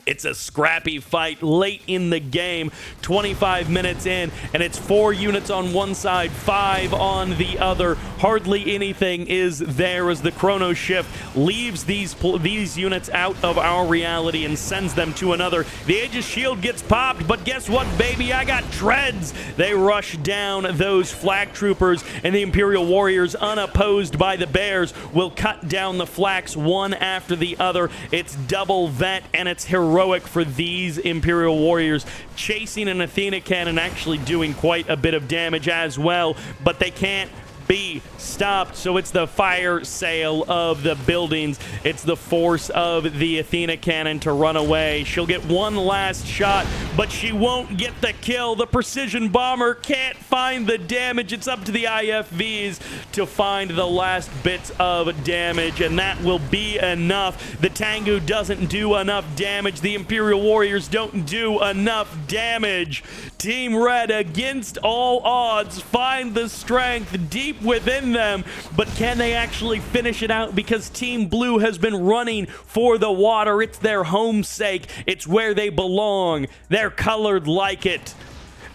It's a scrappy fight late in the game, 25 minutes in, and it's 4 units on one side, 5 on the other. Hardly anything is there as the Chrono Shift leaves these units out of our reality and sends them to another. The Aegis Shield gets popped, but guess what, baby? I got treads. They rush down those flak troopers, and the Imperial Warriors, unopposed by the Bears, will cut down the flaks one after the other. It's double vet, and it's heroic for these Imperial Warriors, chasing an Athena cannon, actually doing quite a bit of damage as well, but they can't be stopped. So it's the fire sale of the buildings. It's the force of the Athena cannon to run away. She'll get one last shot, but she won't get the kill. The precision bomber can't find the damage. It's up to the IFVs to find the last bits of damage, and that will be enough. The Tengu doesn't do enough damage. The Imperial Warriors don't do enough damage. Team Red, against all odds, find the strength deep within them, but can they actually finish it out? Because Team Blue has been running for the water. It's their home sake. It's where they belong. They're colored like it,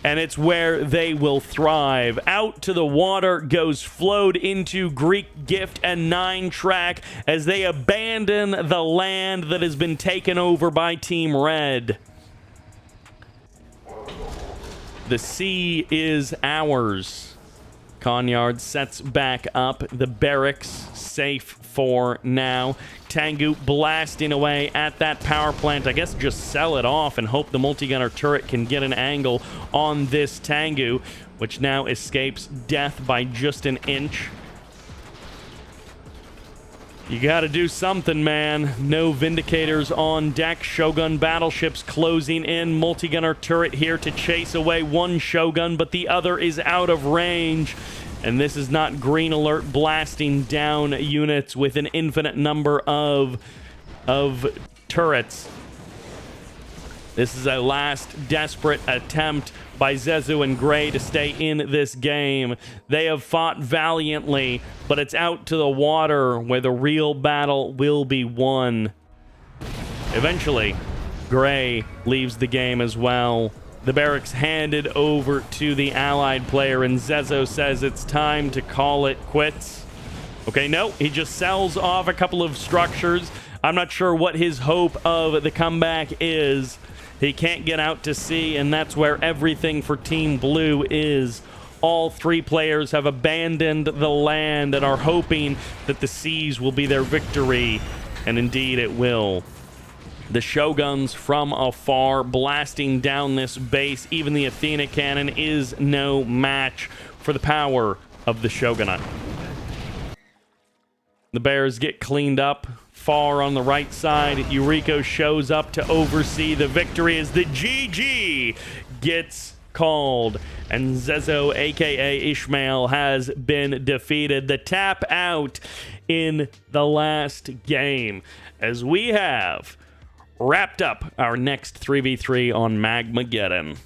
and it's where they will thrive. Out to the water goes FlodeinTo, GreekGift, and 9-Track as they abandon the land that has been taken over by Team Red. The sea is ours. Conyard sets back up. The barracks safe for now. Tengu blasting away at that power plant. I guess just sell it off and hope the multi-gunner turret can get an angle on this Tengu, which now escapes death by just an inch. You gotta do something, man. No Vindicators on deck. Shogun battleships closing in. Multi-gunner turret here to chase away one Shogun, but the other is out of range. And this is not green alert blasting down units with an infinite number of turrets. This is a last desperate attempt by Zezo and Gray to stay in this game. They have fought valiantly, but it's out to the water where the real battle will be won. Eventually, Gray leaves the game as well. The barracks handed over to the allied player, and Zezo says it's time to call it quits. Okay, no, he just sells off a couple of structures. I'm not sure what his hope of the comeback is. He can't get out to sea, and that's where everything for Team Blue is. All 3 players have abandoned the land and are hoping that the seas will be their victory, and indeed it will. The Shoguns from afar blasting down this base. Even the Athena cannon is no match for the power of the Shogunate. The Bears get cleaned up. Far on the right side, Yuriko shows up to oversee the victory as the GG gets called, and Zezo, aka Ishmael, has been defeated. The tap out in the last game as we have wrapped up our next 3v3 on Magmageddon.